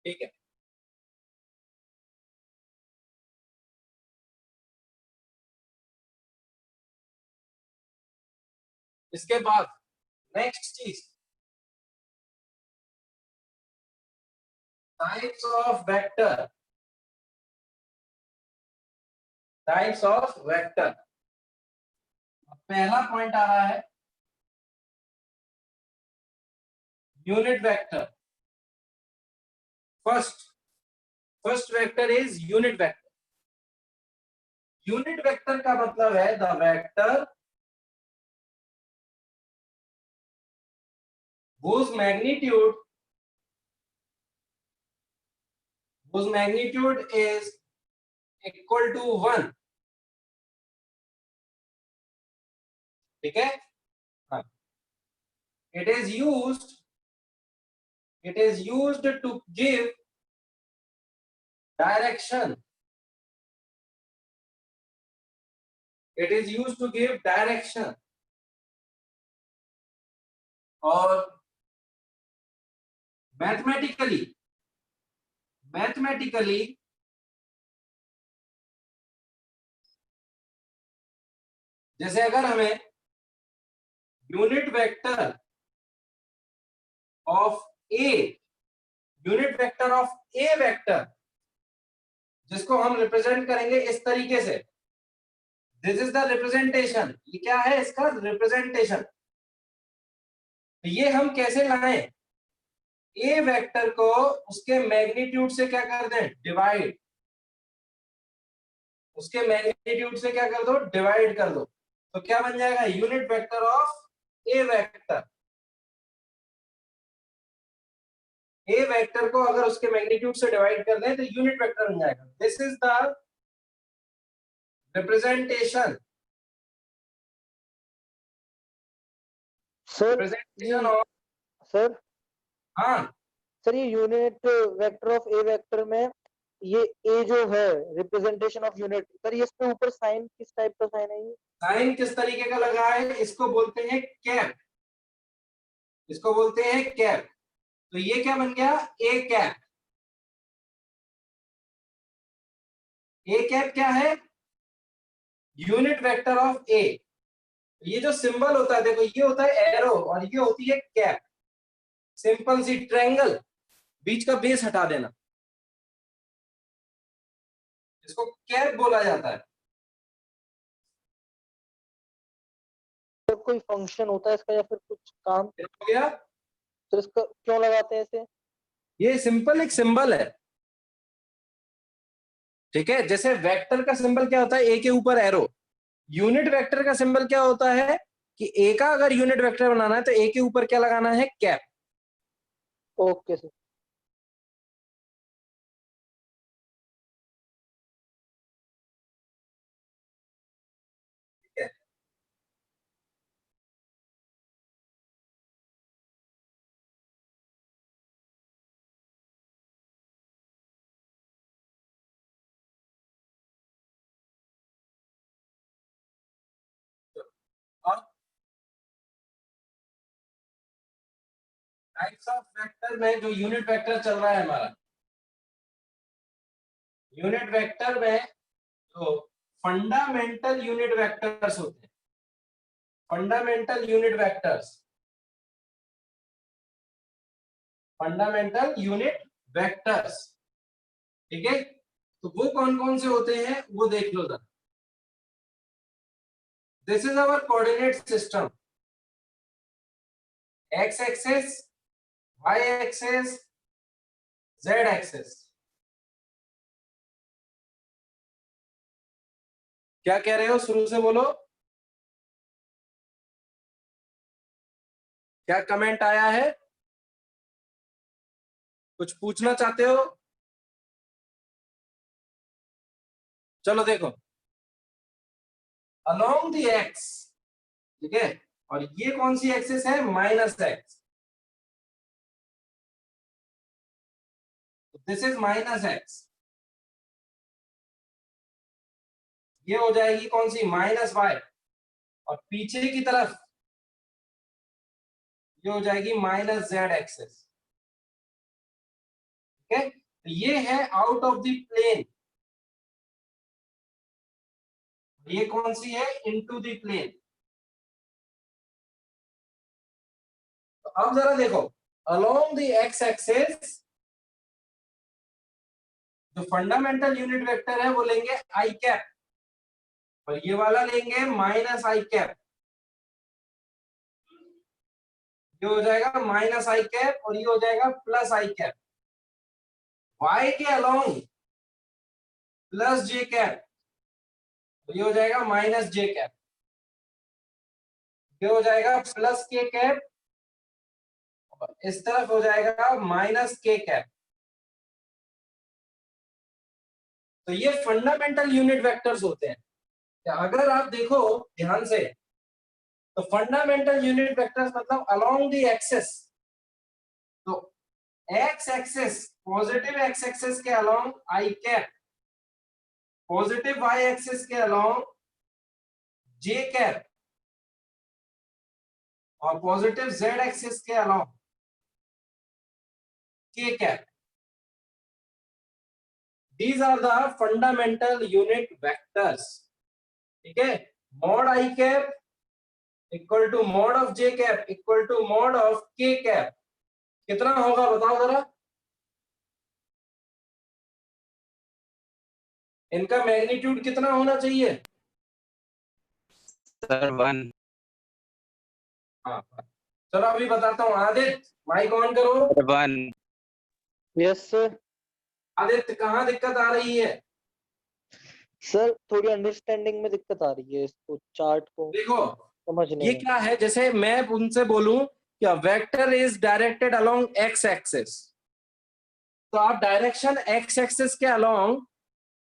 ठीक है, इसके बाद नेक्स्ट चीज, types of vector. Types of vector, पहला पॉइंट आ रहा है unit vector. First vector is unit vector. Unit vector का मतलब है the vector whose magnitude is equal to 1। ठीक है, हाँ, it is used to give direction। it is used to give direction और मैथमेटिकली जैसे अगर हमें unit vector of A vector जिसको हम रिप्रेजेंट करेंगे इस तरीके से, दिस इज द रिप्रेजेंटेशन। ये क्या है इसका रिप्रेजेंटेशन। ये हम कैसे लाएं, ए वेक्टर को उसके मैग्नीट्यूड से क्या कर दें, डिवाइड। उसके मैग्नीट्यूड से क्या कर दो, डिवाइड कर दो। तो क्या बन जाएगा, unit vector of A vector. A vector को अगर उसके मैग्नीट्यूड से डिवाइड कर दें तो यूनिट वेक्टर बन जाएगा। This is the representation sir of. Sir हाँ सर ये unit vector of A vector में ये ए जो है रिप्रेजेंटेशन ऑफ यूनिट, सर ये इसके ऊपर साइन किस टाइप का साइन है? ये साइन किस तरीके का लगा है, इसको बोलते हैं कैप। इसको बोलते हैं कैप। तो ये क्या बन गया, ए कैप। ए कैप क्या है, यूनिट वेक्टर ऑफ ए। ये जो सिंबल होता है देखो, ये होता है एरो और ये होती है कैप। सिंपल सी ट्रायंगल, बीच का बेस हटा देना, इसको कैप बोला जाता है। तो कोई फंक्शन होता है इसका या फिर कुछ काम हो गया, तो इसका क्यों लगाते हैं इसे? ये सिंपल एक सिंबल है। ठीक है, जैसे वेक्टर का सिंबल क्या होता है, ए के ऊपर एरो। यूनिट वेक्टर का सिंबल क्या होता है कि ए का अगर यूनिट वेक्टर बनाना है तो ए के ऊपर क्या लगाना है, कैप। Okay sir. और टाइप्स ऑफ वेक्टर में जो यूनिट वेक्टर चल रहा है हमारा, यूनिट वेक्टर में जो फंडामेंटल यूनिट वेक्टर्स होते हैं, fundamental unit vectors, fundamental unit vectors. ठीक है, तो वो कौन कौन से होते हैं वो देख लो जरा। This is our coordinate system, X axis, Y axis, Z axis. क्या कह रहे हो, शुरू से बोलो, क्या कमेंट आया है, कुछ पूछना चाहते हो? चलो देखो, अलोंग द एक्स, ठीक है, और ये कौन सी एक्सिस है, minus x. This is minus x. ये हो जाएगी कौन सी, माइनस वाई। और पीछे की तरफ ये हो जाएगी माइनस जेड एक्सिस। ठीक है, तो ये है आउट ऑफ द प्लेन, ये कौन सी है, इनटू द प्लेन। तो अब जरा देखो, अलोंग द एक्स एक्सिस जो फंडामेंटल यूनिट वेक्टर है वो लेंगे आई कैप, और ये वाला लेंगे माइनस आई कैप। ये हो जाएगा माइनस आई कैप और ये हो जाएगा प्लस आई कैप। y के अलोंग प्लस जे कैप, ये हो जाएगा माइनस जे कैप। ये हो जाएगा प्लस के कैप, इस तरफ हो जाएगा माइनस के कैप। तो ये फंडामेंटल यूनिट वेक्टर्स होते हैं। अगर आप देखो ध्यान से तो फंडामेंटल यूनिट वेक्टर्स मतलब अलोंग द एक्सिस, तो x axis positive x axis के अलोंग आई कैप, पॉजिटिव वाई एक्सिस के अलोंग जे कैप और पॉजिटिव जेड एक्सिस के अलोंग के cap. These are the fundamental unit vectors. ठीक है, mod I cap equal to mod of j cap equal to mod of k cap कितना होगा बताओ जरा। इनका मैग्नीट्यूड कितना होना चाहिए? सर 1। हाँ, चलो अभी बताता हूँ। आदित्य माइक ऑन करो। 1। Yes sir. आदित्य कहाँ दिक्कत आ रही है? सर थोड़ी अंडरस्टैंडिंग में दिक्कत आ रही है, इसको चार्ट को देखो समझने ये में। क्या है, जैसे मैं उनसे बोलूं कि vector is directed along x axis, तो आप डायरेक्शन एक्स एक्सिस के अलोंग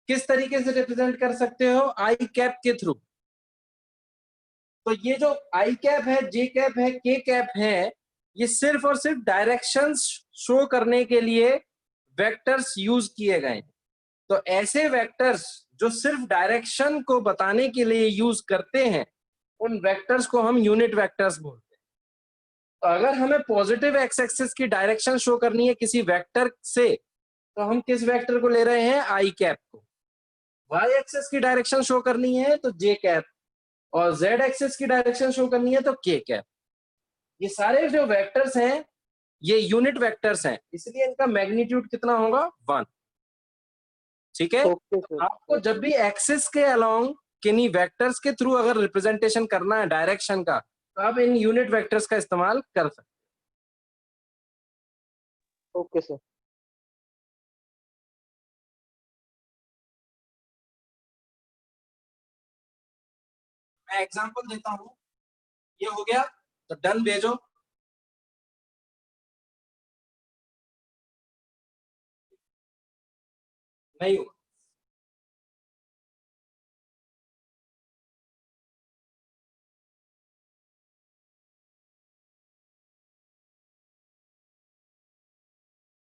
किस तरीके से रिप्रेजेंट कर सकते हो? आई कैप के थ्रू। तो ये जो आई कैप है, जे कैप है, के कैप है, ये सिर्फ और सिर्फ डायरेक्शंस शो करने के लिए वेक्टर्स यूज किए गए। तो ऐसे वेक्टर्स जो सिर्फ डायरेक्शन को बताने के लिए यूज करते हैं, उन वेक्टर्स को हम यूनिट वेक्टर्स बोलते हैं। तो अगर हमें पॉजिटिव एक्स एक्सिस की डायरेक्शन शो करनी है किसी वेक्टर से, तो हम किस वेक्टर को ले रहे हैं? आई कैप को। वाई एक्सिस की डायरेक्शन शो करनी है तो जे कैप, और जेड एक्सिस की डायरेक्शन शो करनी है तो के कैप। ये सारे जो वेक्टर्स हैं ये यूनिट वेक्टर्स हैं, इसलिए इनका मैग्नीट्यूड कितना होगा? 1। ठीक है, ओके सर। आपको जब भी एक्सिस के अलोंग किन्हीं वेक्टर्स के थ्रू अगर रिप्रेजेंटेशन करना है डायरेक्शन का, तो आप इन यूनिट वेक्टर्स का इस्तेमाल कर सकते हैं। Okay sir. मैं एग्जांपल देता हूं। ये हो गया तो डन भेजो। नहीं हुआ।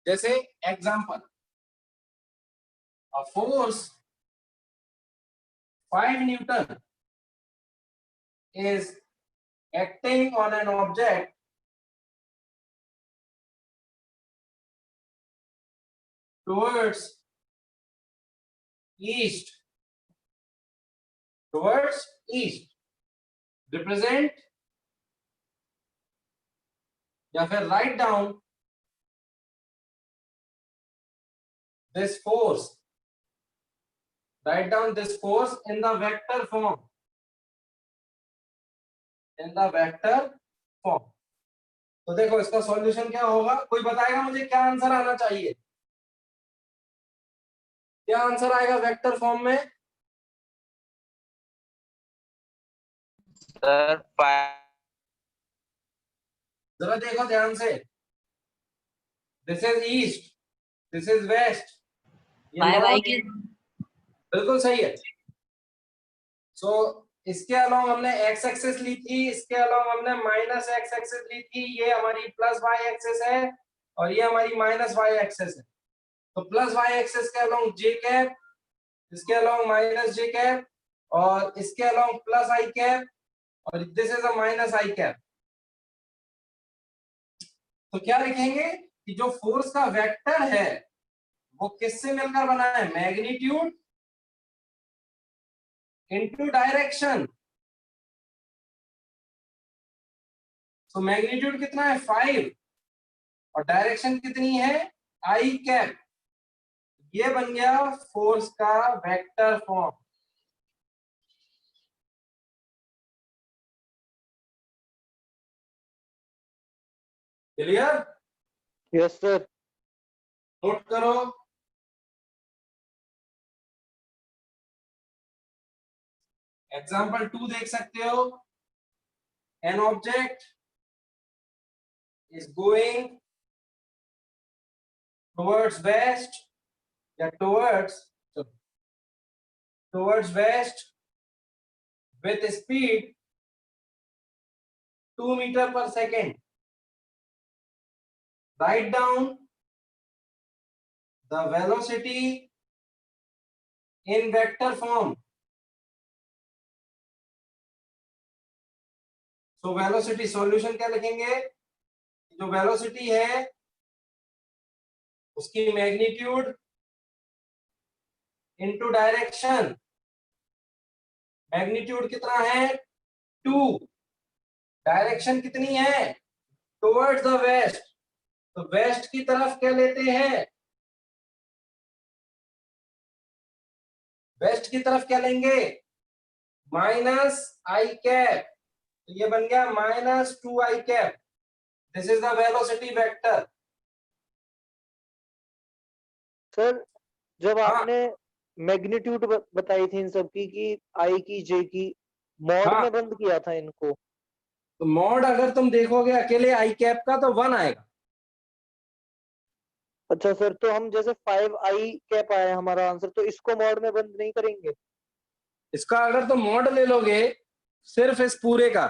जैसे example, a force 5 Newton is acting on an object towards east, represent या फिर write down this force, write down this force in the vector form, तो देखो इसका सॉल्यूशन क्या होगा? कोई बताएगा मुझे क्या आंसर आना चाहिए? क्या आंसर आएगा वेक्टर फॉर्म में? सर 5। जरा देखो ध्यान से। This is east, this is west, ये बाय बाय नॉर्थ। के बिल्कुल सही है। सो इसके अलोंग हमने एक्स एक्सिस ली थी, इसके अलोंग हमने माइनस एक्स एक्सिस ली थी। ये हमारी प्लस वाई एक्सिस है और ये हमारी माइनस वाई एक्सिस है। तो प्लस वाई एक्सिस के अलोंग जे कैप, इसके अलोंग माइनस जे कैप, और इसके अलोंग प्लस आई कैप, और this is a minus I cap. तो क्या लिखेंगे कि जो फोर्स का वेक्टर है वो किससे मिलकर बना है? Magnitude into direction. तो मैग्नीट्यूड कितना है? 5, और डायरेक्शन कितनी है? आई कैप। ये बन गया फोर्स का vector form. Clear? Yes sir. Note करो। एग्जाम्पल 2 देख सकते हो। An object is going towards waste या towards waste with speed 2 meter per second. Write down the velocity in vector form. So velocity solution क्या लिखेंगे? जो velocity है उसकी magnitude into direction. Magnitude कितना है? 2. डायरेक्शन कितनी है? Towards the west. तो वेस्ट की तरफ क्या लेते हैं? वेस्ट की तरफ क्या लेंगे? माइनस आई कैप। तो ये बन गया -2i cap. This is the velocity vector. Sir जब हाँ। आपने मैग्नीट्यूड बताई थी इन सब की, कि आई की जे की, मॉड हाँ। में बंद किया था इनको। तो मॉड अगर तुम देखोगे अकेले आई कैप का तो 1 आएगा। अच्छा सर, तो हम जैसे 5i कैप आया हमारा आंसर, तो इसको मॉड में बंद नहीं करेंगे? इसका अगर तुम मॉड ले लोगे सिर्फ इस पूरे का,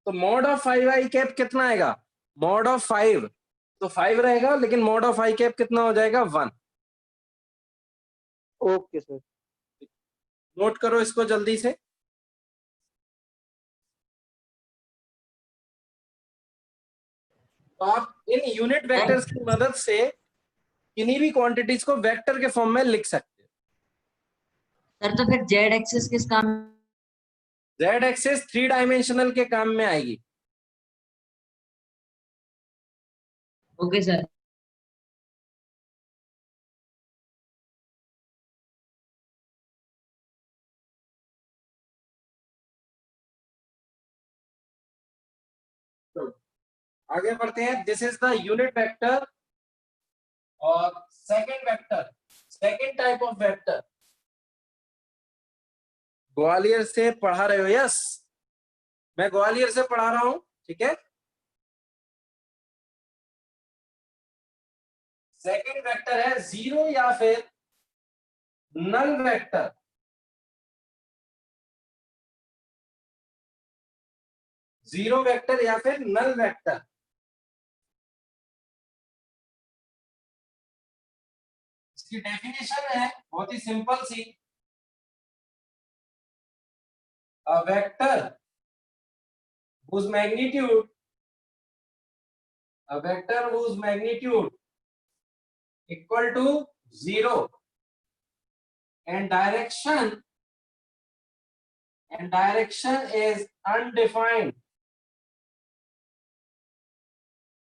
तो मॉड ऑफ 5i कैप कितना आएगा? मॉड ऑफ 5 तो 5 रहेगा, लेकिन मॉड ऑफ आई कैप कितना हो जाएगा? 1। Okay sir. नोट करो इसको जल्दी से। तो आप इन यूनिट वेक्टर्स की मदद से किन्हीं भी क्वांटिटीज को वेक्टर के फॉर्म में लिख सकते हो। सर तो फिर जेड एक्सिस किस काम? जेड एक्सिस 3 डायमेंशनल के काम में आएगी। Okay sir. तो आगे बढ़ते हैं। This is the unit vector और second vector, second type of vector. Gwalior से पढ़ा रहे हो? यस, मैं ग्वालियर से पढ़ा रहा हूं, ठीक है। सेकंड वेक्टर है जीरो या फिर नल वेक्टर। जीरो वेक्टर या फिर नल वेक्टर। इसकी डेफिनेशन है बहुत ही सिंपल सी। A vector whose magnitude equal to 0 and direction is undefined.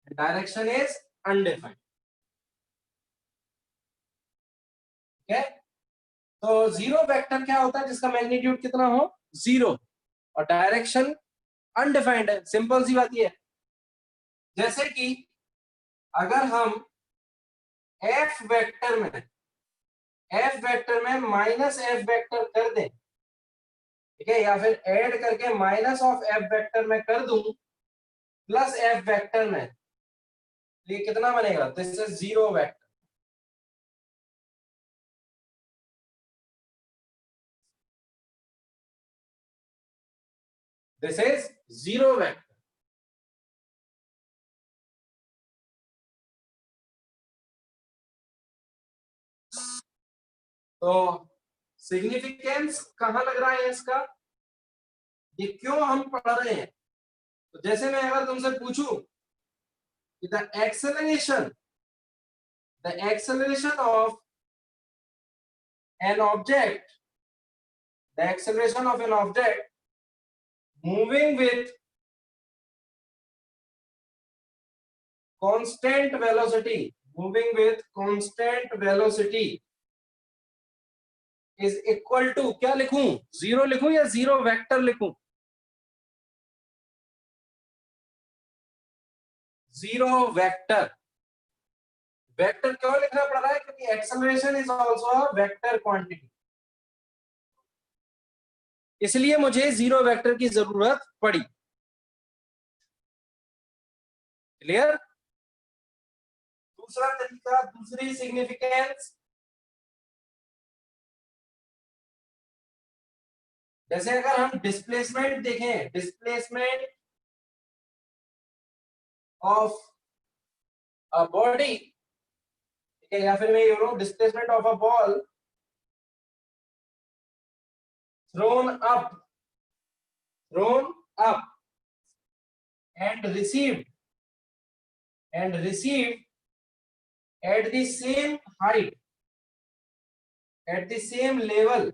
Direction is undefined. ठीक है। तो जीरो वेक्टर क्या होता है? जिसका मैग्नीट्यूड कितना हो? 0 और डायरेक्शन अनडिफाइंड है। सिंपल सी बात ये है। जैसे कि अगर हम एफ वेक्टर में माइनस एफ वेक्टर कर दें, ठीक है, या फिर ऐड करके माइनस ऑफ एफ वेक्टर में कर दूं प्लस एफ वेक्टर में, तो ये कितना बनेगा? This is zero vector. This is zero vector. तो सिग्निफिकेंस कहां लग रहा है इसका? ये क्यों हम पढ़ रहे हैं? तो जैसे मैं अगर तुमसे पूछूं कि the acceleration of an object, moving with constant velocity is equal to, क्या लिखूं? जीरो लिखूं या जीरो वेक्टर लिखूं? Zero vector. वेक्टर क्यों लिखना पड़ रहा है? क्योंकि acceleration is also a vector quantity, इसलिए मुझे जीरो वेक्टर की जरूरत पड़ी। क्लियर? दूसरा तरीका, दूसरी सिग्निफिकेंस, जैसे अगर हम डिस्प्लेसमेंट देखें, डिस्प्लेसमेंट ऑफ अ बॉडी, ठीक है, या फिर मैं ये बोलूं displacement of a ball thrown up and received at the same height, at the same level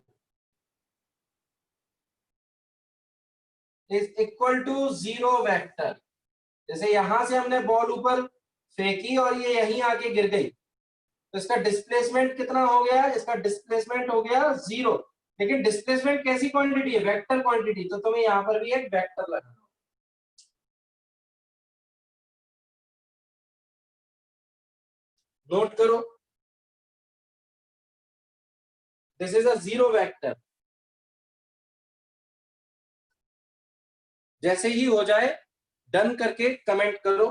is equal to zero vector। जैसे यहां से हमने बॉल ऊपर फेंकी और ये यहीं आके गिर गई, तो इसका डिस्प्लेसमेंट कितना हो गया? इसका डिस्प्लेसमेंट हो गया जीरो। लेकिन डिस्प्लेसमेंट कैसी क्वांटिटी है? वेक्टर क्वांटिटी, तो तुम्हें यहां पर भी एक वेक्टर लगाना। नोट करो, this is a zero vector. जैसे ही हो जाए डन करके कमेंट करो।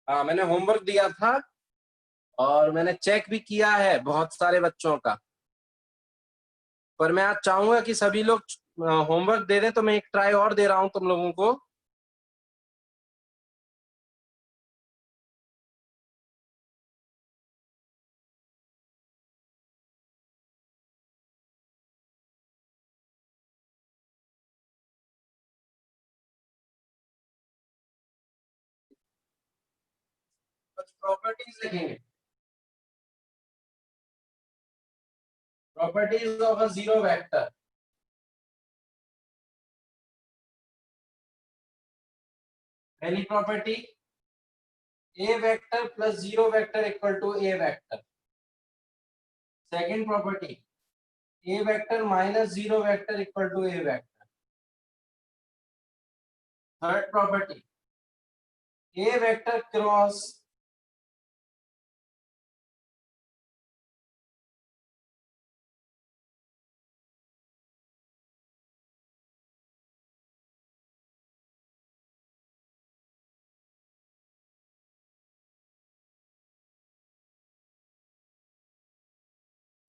हाँ, मैंने होमवर्क दिया था और मैंने चेक भी किया है बहुत सारे बच्चों का, पर मैं आज चाहूंगा कि सभी लोग होमवर्क दे दें, तो मैं एक ट्राई और दे रहा हूं तुम लोगों को। कुछ प्रॉपर्टीज लिखेंगे, properties of a zero vector. पहली property, a vector plus zero vector equal to a vector। second property, a vector minus zero vector equal to a vector। third property, a vector cross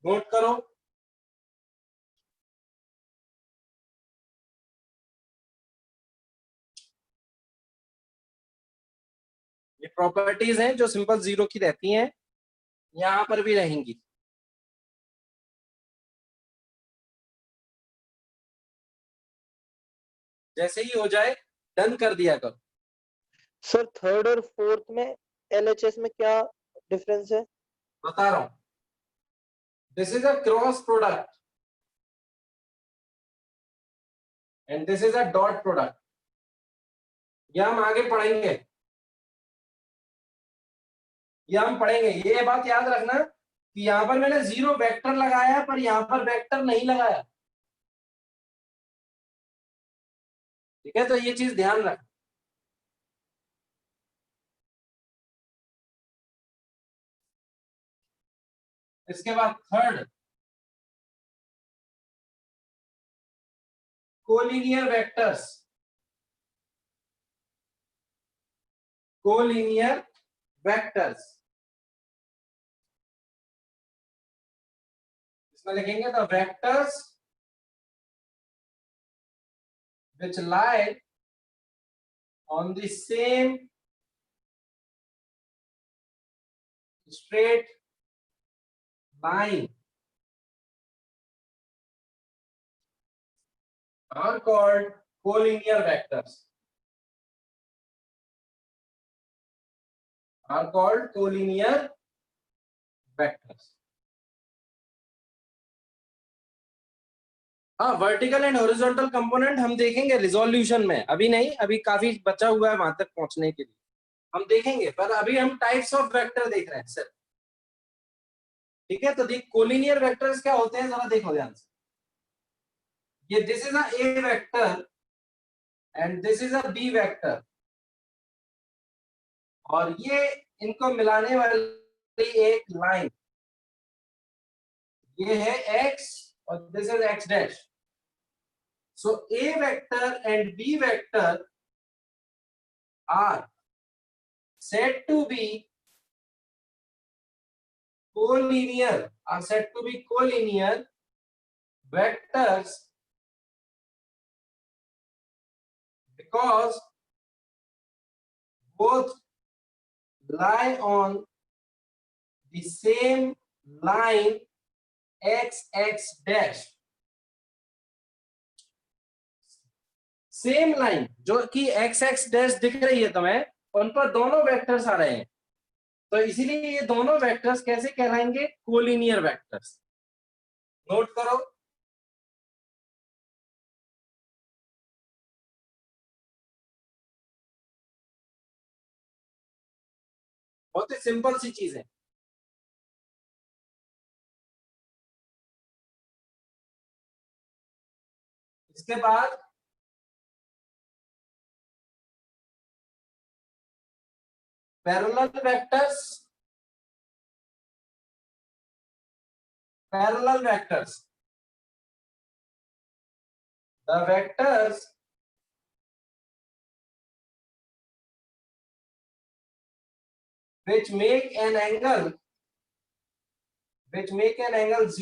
note करो, ये प्रॉपर्टीज हैं जो सिंपल जीरो की रहती हैं, यहां पर भी रहेंगी। जैसे ही हो जाए डन कर दिया करो। सर थर्ड और फोर्थ में LHS में क्या डिफरेंस है? बता रहा हूं, this is a cross product and this is a dot product. यह हम आगे पढ़ेंगे, यह हम पढ़ेंगे। ये बात याद रखना कि यहां पर मैंने जीरो वेक्टर लगाया पर यहां पर वेक्टर नहीं लगाया, ठीक है? तो ये चीज ध्यान रख। इसके बाद third, collinear vectors, collinear vectors इसमें लिखेंगे the vectors which lie on the same straight line are called collinear vectors, are called collinear vectors। हाँ, वर्टिकल एंड हॉरिजॉन्टल कंपोनेंट हम देखेंगे रिजोल्यूशन में, अभी नहीं, अभी काफी बचा हुआ है वहां तक पहुंचने के लिए। हम देखेंगे, पर अभी हम टाइप्स ऑफ वेक्टर देख रहे हैं सर। ठीक है, तो देख कोलिनियर वेक्टर्स क्या होते हैं, जरा देखो ध्यान से। ये this is a A vector and this is a B vector, और ये इनको मिलाने वाली एक लाइन, ये है x और this is x dash. So a vector and b vector are said to be collinear, are said to be collinear vectors because both lie on the same line x dash। Same line जो कि x डैश दिख रही है तुम्हें, उन पर दोनों वेक्टर्स आ रहे हैं, तो इसीलिए ये दोनों वेक्टर्स कैसे कहलाएंगे, कोलिनियर वेक्टर्स। नोट करो, बहुत ही सिंपल सी चीज है। इसके बाद parallel vectors, parallel vectors, the vectors which make an angle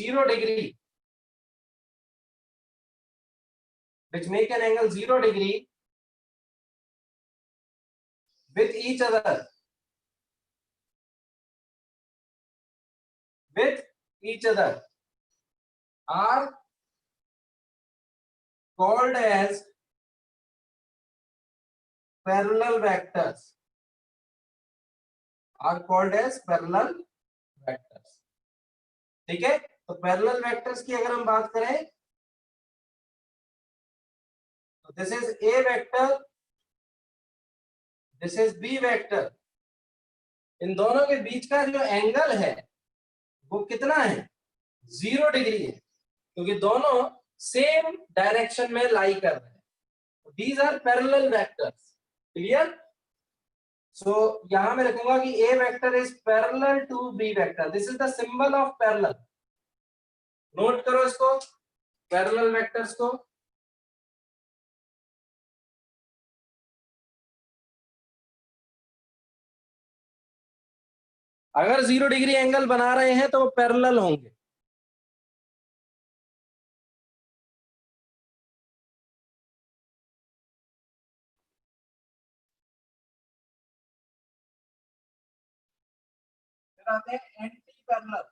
0 degree, which make an angle 0 degree with each other, are called as parallel vectors, are called as parallel vectors। ठीक है, तो पैरेलल वेक्टर्स की अगर हम बात करें तो this is A vector, this is B vector, इन दोनों के बीच का जो एंगल है वो कितना है, 0 डिग्री है, क्योंकि दोनों सेम डायरेक्शन में लाई कर रहे हैं। These are parallel vectors, clear. So यहां मैं लिखूंगा कि A vector is parallel to B vector, this is the symbol of parallel. Note करो इसको, पैरेलल वेक्टर्स को। अगर 0 डिग्री एंगल बना रहे हैं तो वो पैरेलल होंगे। फिर आते हैं anti parallel.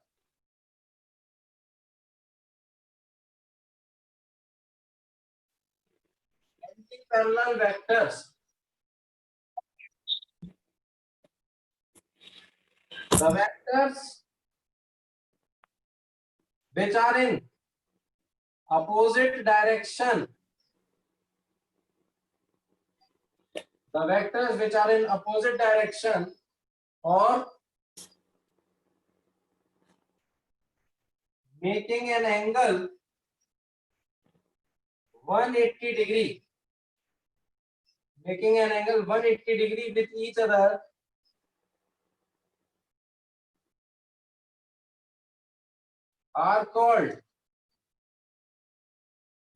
Anti parallel vectors, the vectors which are in opposite direction, the vectors which are in opposite direction or making an angle 180 degree, making an angle 180 degree with each other are called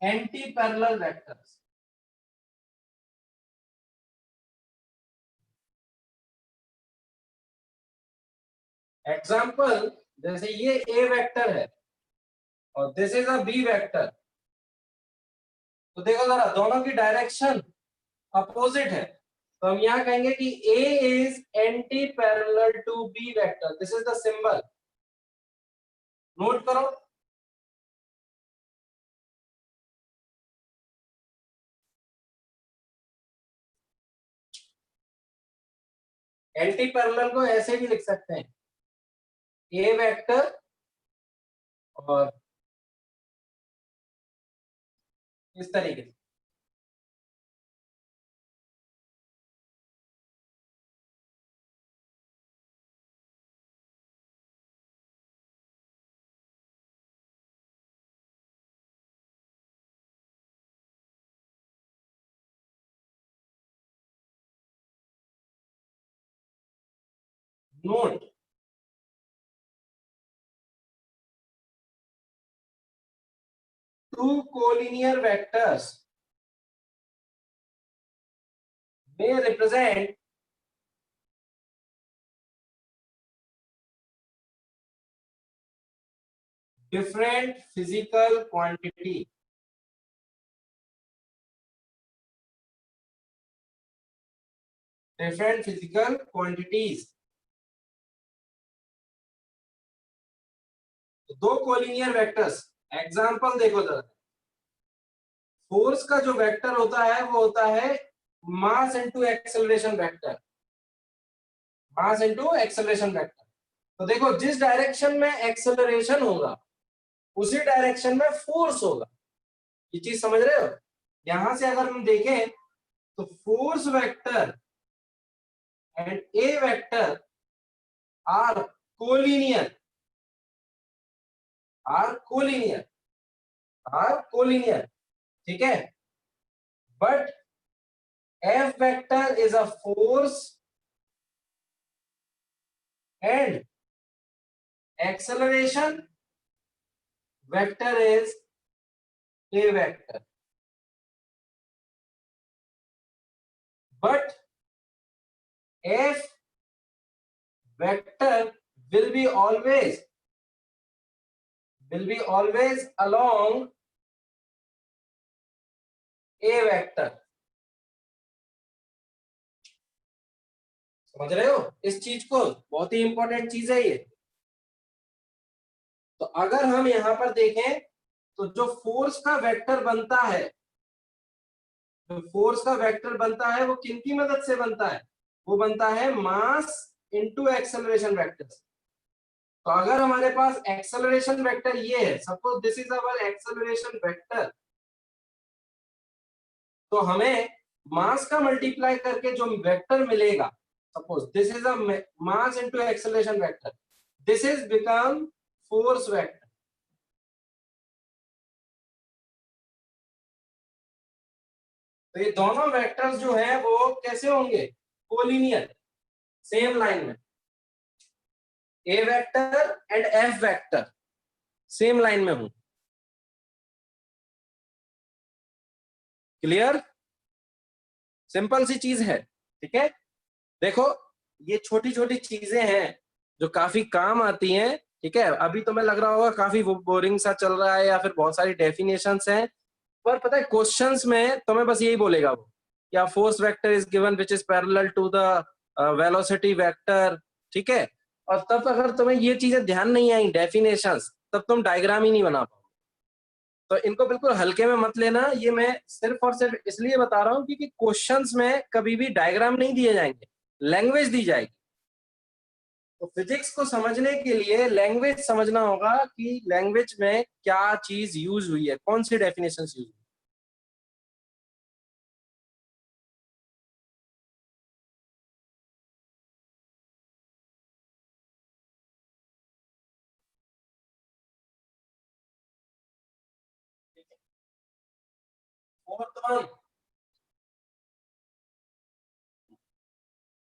anti-parallel vectors। Example, जैसे ये ए वेक्टर है और this is a B vector, तो देखो जरा दोनों की डायरेक्शन अपोजिट है, तो हम यहाँ कहेंगे कि A is anti parallel to B vector, this is the symbol. Note करो, एंटी पैरेलल को ऐसे भी लिख सकते हैं, ए वेक्टर और इस तरीके से। note two collinear vectors may represent different physical quantity. Different physical quantities. दो कोलिनियर वेक्टर्स, एग्जांपल देखो जरा। फोर्स का जो वेक्टर होता है वो होता है mass into acceleration vector, mass into acceleration vector. तो देखो जिस डायरेक्शन में एक्सेलरेशन होगा उसी डायरेक्शन में फोर्स होगा। ये चीज समझ रहे हो? यहां से अगर हम देखें तो force vector and A vector are collinear, ठीक है। But F vector is a force and acceleration vector is A vector. But F vector will be always along A vector. समझ रहे हो इस चीज को? बहुत ही इंपॉर्टेंट चीज है ये। तो अगर हम यहां पर देखें तो जो फोर्स का वेक्टर बनता है, जो फोर्स का वेक्टर बनता है वो किनकी मदद से बनता है? वो बनता है मास इनटू एक्सेलरेशन वेक्टर। तो अगर हमारे पास एक्सेलरेशन वेक्टर ये है, suppose this is our acceleration vector, तो हमें मास का मल्टीप्लाई करके जो वेक्टर मिलेगा, suppose this is a mass into acceleration vector, this is become force vector. तो ये दोनों वेक्टर्स जो हैं वो कैसे होंगे? कोलिनियर, सेम लाइन में। A vector and F vector same line में हूं। क्लियर? सिंपल सी चीज है, ठीक है। देखो ये छोटी छोटी चीजें हैं जो काफी काम आती हैं, ठीक है। अभी तुम्हें लग रहा होगा काफी बोरिंग सा चल रहा है या फिर बहुत सारी डेफिनेशंस हैं, पर पता है क्वेश्चंस में तुम्हें बस यही बोलेगा वो, या force vector is given which is parallel to the velocity vector, ठीक है। और तब अगर तुम्हें ये चीजें ध्यान नहीं आई डेफिनेशंस, तब तुम डायग्राम ही नहीं बना पाओ। तो इनको बिल्कुल हल्के में मत लेना। ये मैं सिर्फ और सिर्फ इसलिए बता रहा हूँ क्योंकि क्वेश्चंस में कभी भी डायग्राम नहीं दिए जाएंगे, लैंग्वेज दी जाएगी। तो फिजिक्स को समझने के लिए लैंग्वेज समझना होगा कि लैंग्वेज में क्या चीज यूज हुई है, कौन सी डेफिनेशंस यूज हुई।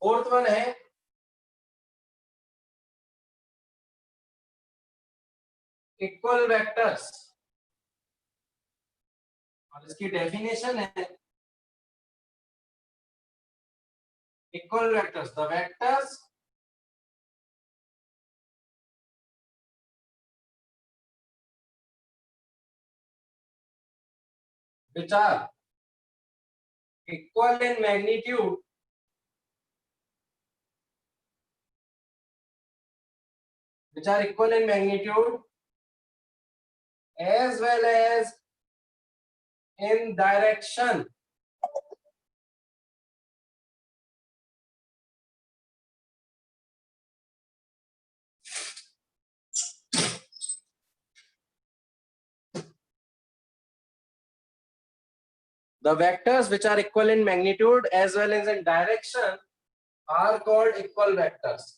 फोर्थ वन है इक्वल वेक्टर्स, और इसकी डेफिनेशन है equal vectors, the vectors which are equal in magnitude as well as in direction. The vectors which are equal in magnitude as well as in direction are called equal vectors.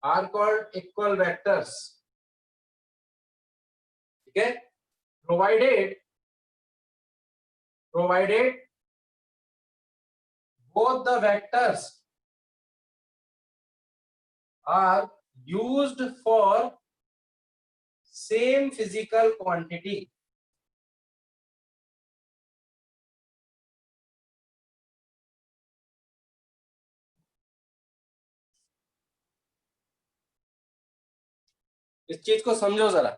Are called equal vectors. Okay, provided both the vectors are used for same physical quantity. इस चीज को समझो जरा,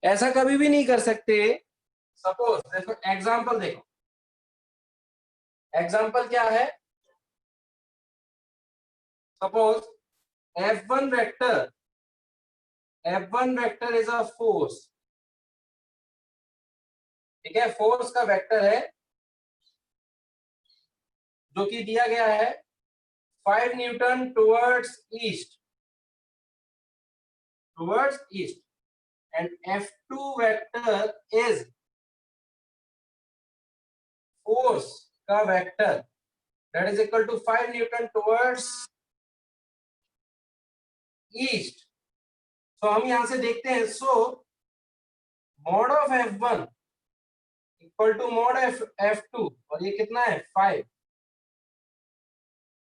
ऐसा कभी भी नहीं कर सकते। सपोज देखो एग्जांपल, देखो एग्जांपल क्या है। Suppose F1 vector is a force, ठीक है, फोर्स का वेक्टर है जो कि दिया गया है 5 newton towards east, and F2 vector is force का vector that is equal to 5 newton towards east. तो हम यहां से देखते हैं, so mod of F1 equal to mod F2, और ये कितना है 5,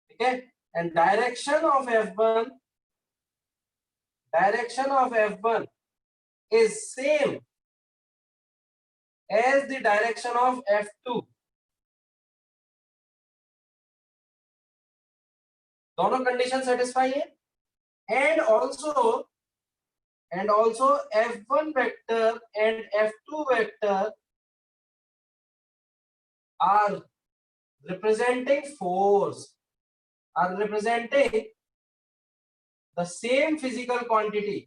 ठीक है, and direction of F1 is same as the direction of F2. दोनों कंडीशन सेटिस्फाई है, and also F1 vector and F2 vector are representing force, are representing the same physical quantity,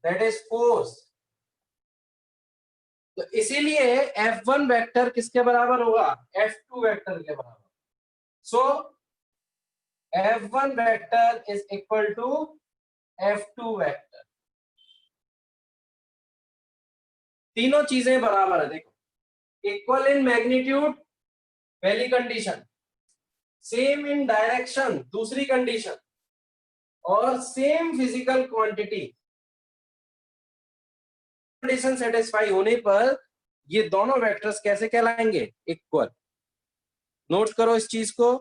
that is force. तो इसीलिए F1 वेक्टर किसके बराबर होगा, F2 वेक्टर के बराबर। So F1 vector is equal to F2 vector, तीनों चीजें बराबर है। देखो, इक्वल इन मैग्नीट्यूड पहली कंडीशन, सेम इन डायरेक्शन दूसरी कंडीशन, और same physical quantity. Condition satisfy होने पर ये दोनों वेक्टर्स कैसे कहलाएंगे, इक्वल। नोट करो इस चीज को।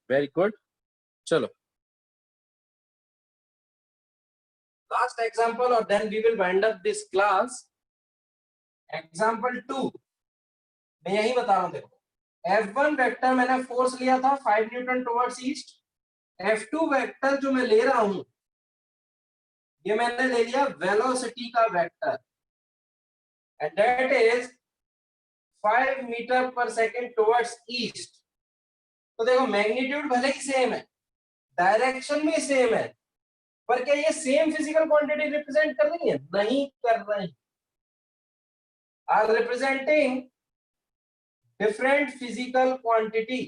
वेरी गुड, चलो लास्ट एग्जांपल और then we will wind up this class. Example 2 मैं यही बता रहा हूं। देखो, F1 वेक्टर मैंने फोर्स लिया था 5 newton towards east, F2 vector जो मैं ले रहा हूं ये मैंने ले लिया वेलोसिटी का vector, and that is 5 meter पर सेकेंड टुवर्ड्स ईस्ट। तो देखो मैग्नीट्यूड भले ही सेम है, डायरेक्शन भी सेम है, पर क्या ये सेम फिजिकल क्वांटिटी रिप्रेजेंट कर रही है, नहीं कर रही, are representing different physical quantity,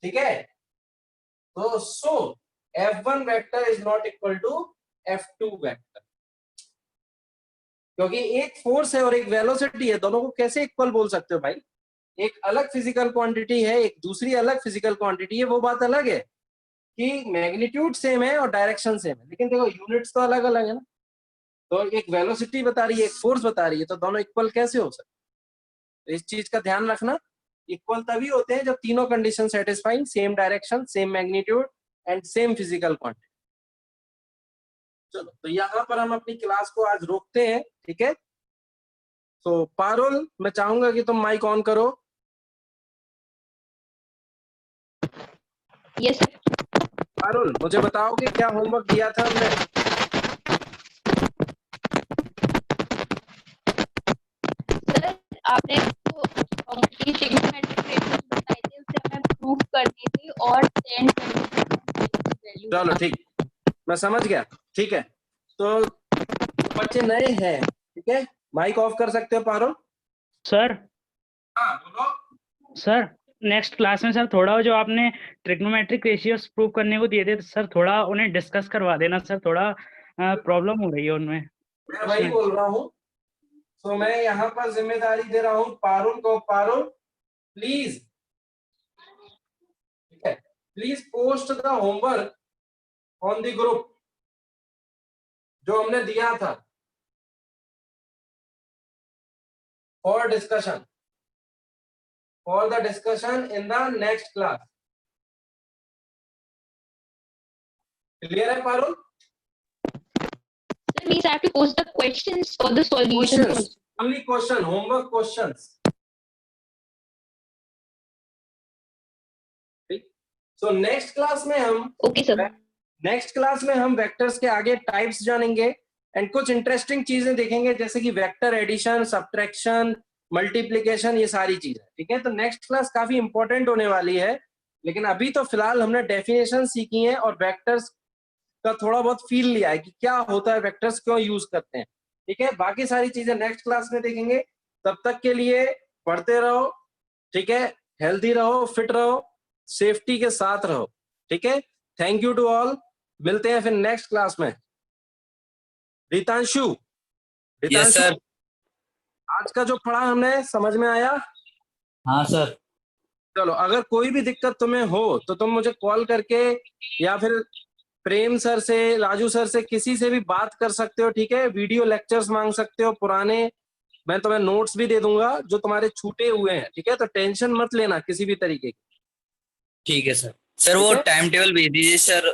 ठीक है। तो so F1 vector is not equal to F2 vector, क्योंकि एक फोर्स है और एक वेलोसिटी है, दोनों को कैसे इक्वल बोल सकते हो भाई। एक अलग फिजिकल क्वांटिटी है, एक दूसरी अलग फिजिकल क्वांटिटी है, वो बात अलग है कि मैग्नीट्यूड सेम है और डायरेक्शन सेम है, लेकिन देखो यूनिट्स तो अलग अलग है ना। तो एक वेलोसिटी बता रही है, एक फोर्स बता रही है, तो दोनों इक्वल कैसे हो सकते। तो इस चीज का ध्यान रखना, इक्वल तभी होते हैं जब तीनों condition satisfying, same direction, same magnitude and same physical quantity. चलो, तो यहाँ पर हम अपनी क्लास को आज रोकते हैं, ठीक है। तो पारुल, मैं चाहूंगा कि तुम माइक ऑन करो। यस पारुल, मुझे बताओगे क्या होमवर्क दिया था हमने। सर, आपने जो ट्रिग्नोमेट्रिक रेशियोज बताए थे उसे हमें प्रूव करनी थी, और tan वैल्यू। चलो ठीक, मैं समझ गया, ठीक है। तो बच्चे नए हैं, ठीक है, माइक ऑफ कर सकते हो पारुल। सर हाँ बोलो। सर नेक्स्ट क्लास में सर थोड़ा जो आपने ट्रिग्नोमेट्रिक रेशियोस प्रूव करने को दिए थे तो सर थोड़ा उन्हें डिस्कस करवा देना सर, थोड़ा प्रॉब्लम हो रही है उनमें। मैं वही बोल रहा हूँ। तो मैं यहाँ पर जिम्मेदारी दे रहा हूँ पारुल को। पारुल प्लीज, ठीक है, please post the homework on the group जो हमने दिया था for discussion, for the discussion in the next class. Clear है Parul? Sir, means I have to post the questions for the solutions. Questions, only question, homework questions. So next class में हम Okay, sir. नेक्स्ट क्लास में हम वेक्टर्स के आगे टाइप्स जानेंगे एंड कुछ इंटरेस्टिंग चीजें देखेंगे जैसे कि वेक्टर एडिशन, सब्ट्रैक्शन, मल्टीप्लिकेशन, ये सारी चीजें, ठीक है। तो नेक्स्ट क्लास काफी इंपॉर्टेंट होने वाली है, लेकिन अभी तो फिलहाल हमने डेफिनेशन सीखी है और वेक्टर्स का थोड़ा बहुत फील लिया है कि क्या होता है, वेक्टर्स क्यों यूज करते हैं, ठीक है। बाकी सारी चीजें नेक्स्ट क्लास में देखेंगे। तब तक के लिए पढ़ते रहो, ठीक है, हेल्दी रहो, फिट रहो, सेफ्टी के साथ रहो, ठीक है। थैंक यू टू ऑल, मिलते हैं फिर नेक्स्ट क्लास में। Ritanshu, yes sir. आज का जो पढ़ा हमने समझ में आया? हाँ सर। चलो, अगर कोई भी दिक्कत तुम्हें हो तो तुम मुझे कॉल करके या फिर प्रेम सर से, राजू सर से, किसी से भी बात कर सकते हो, ठीक है। वीडियो लेक्चर्स मांग सकते हो पुराने, मैं तुम्हें नोट्स भी दे दूंगा जो तुम्हारे छूटे हुए हैं, ठीक है। तो टेंशन मत लेना किसी भी तरीके की। ठीक है सर। सर वो ठीक है? टाइम टेबल भेज दीजिए सर।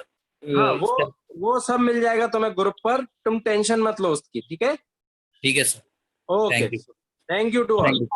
हाँ, वो सब मिल जाएगा तुम्हें ग्रुप पर, तुम टेंशन मत लो उसकी, ठीक है। ठीक है sir. Okay, thank you. Thank you too thank all. You.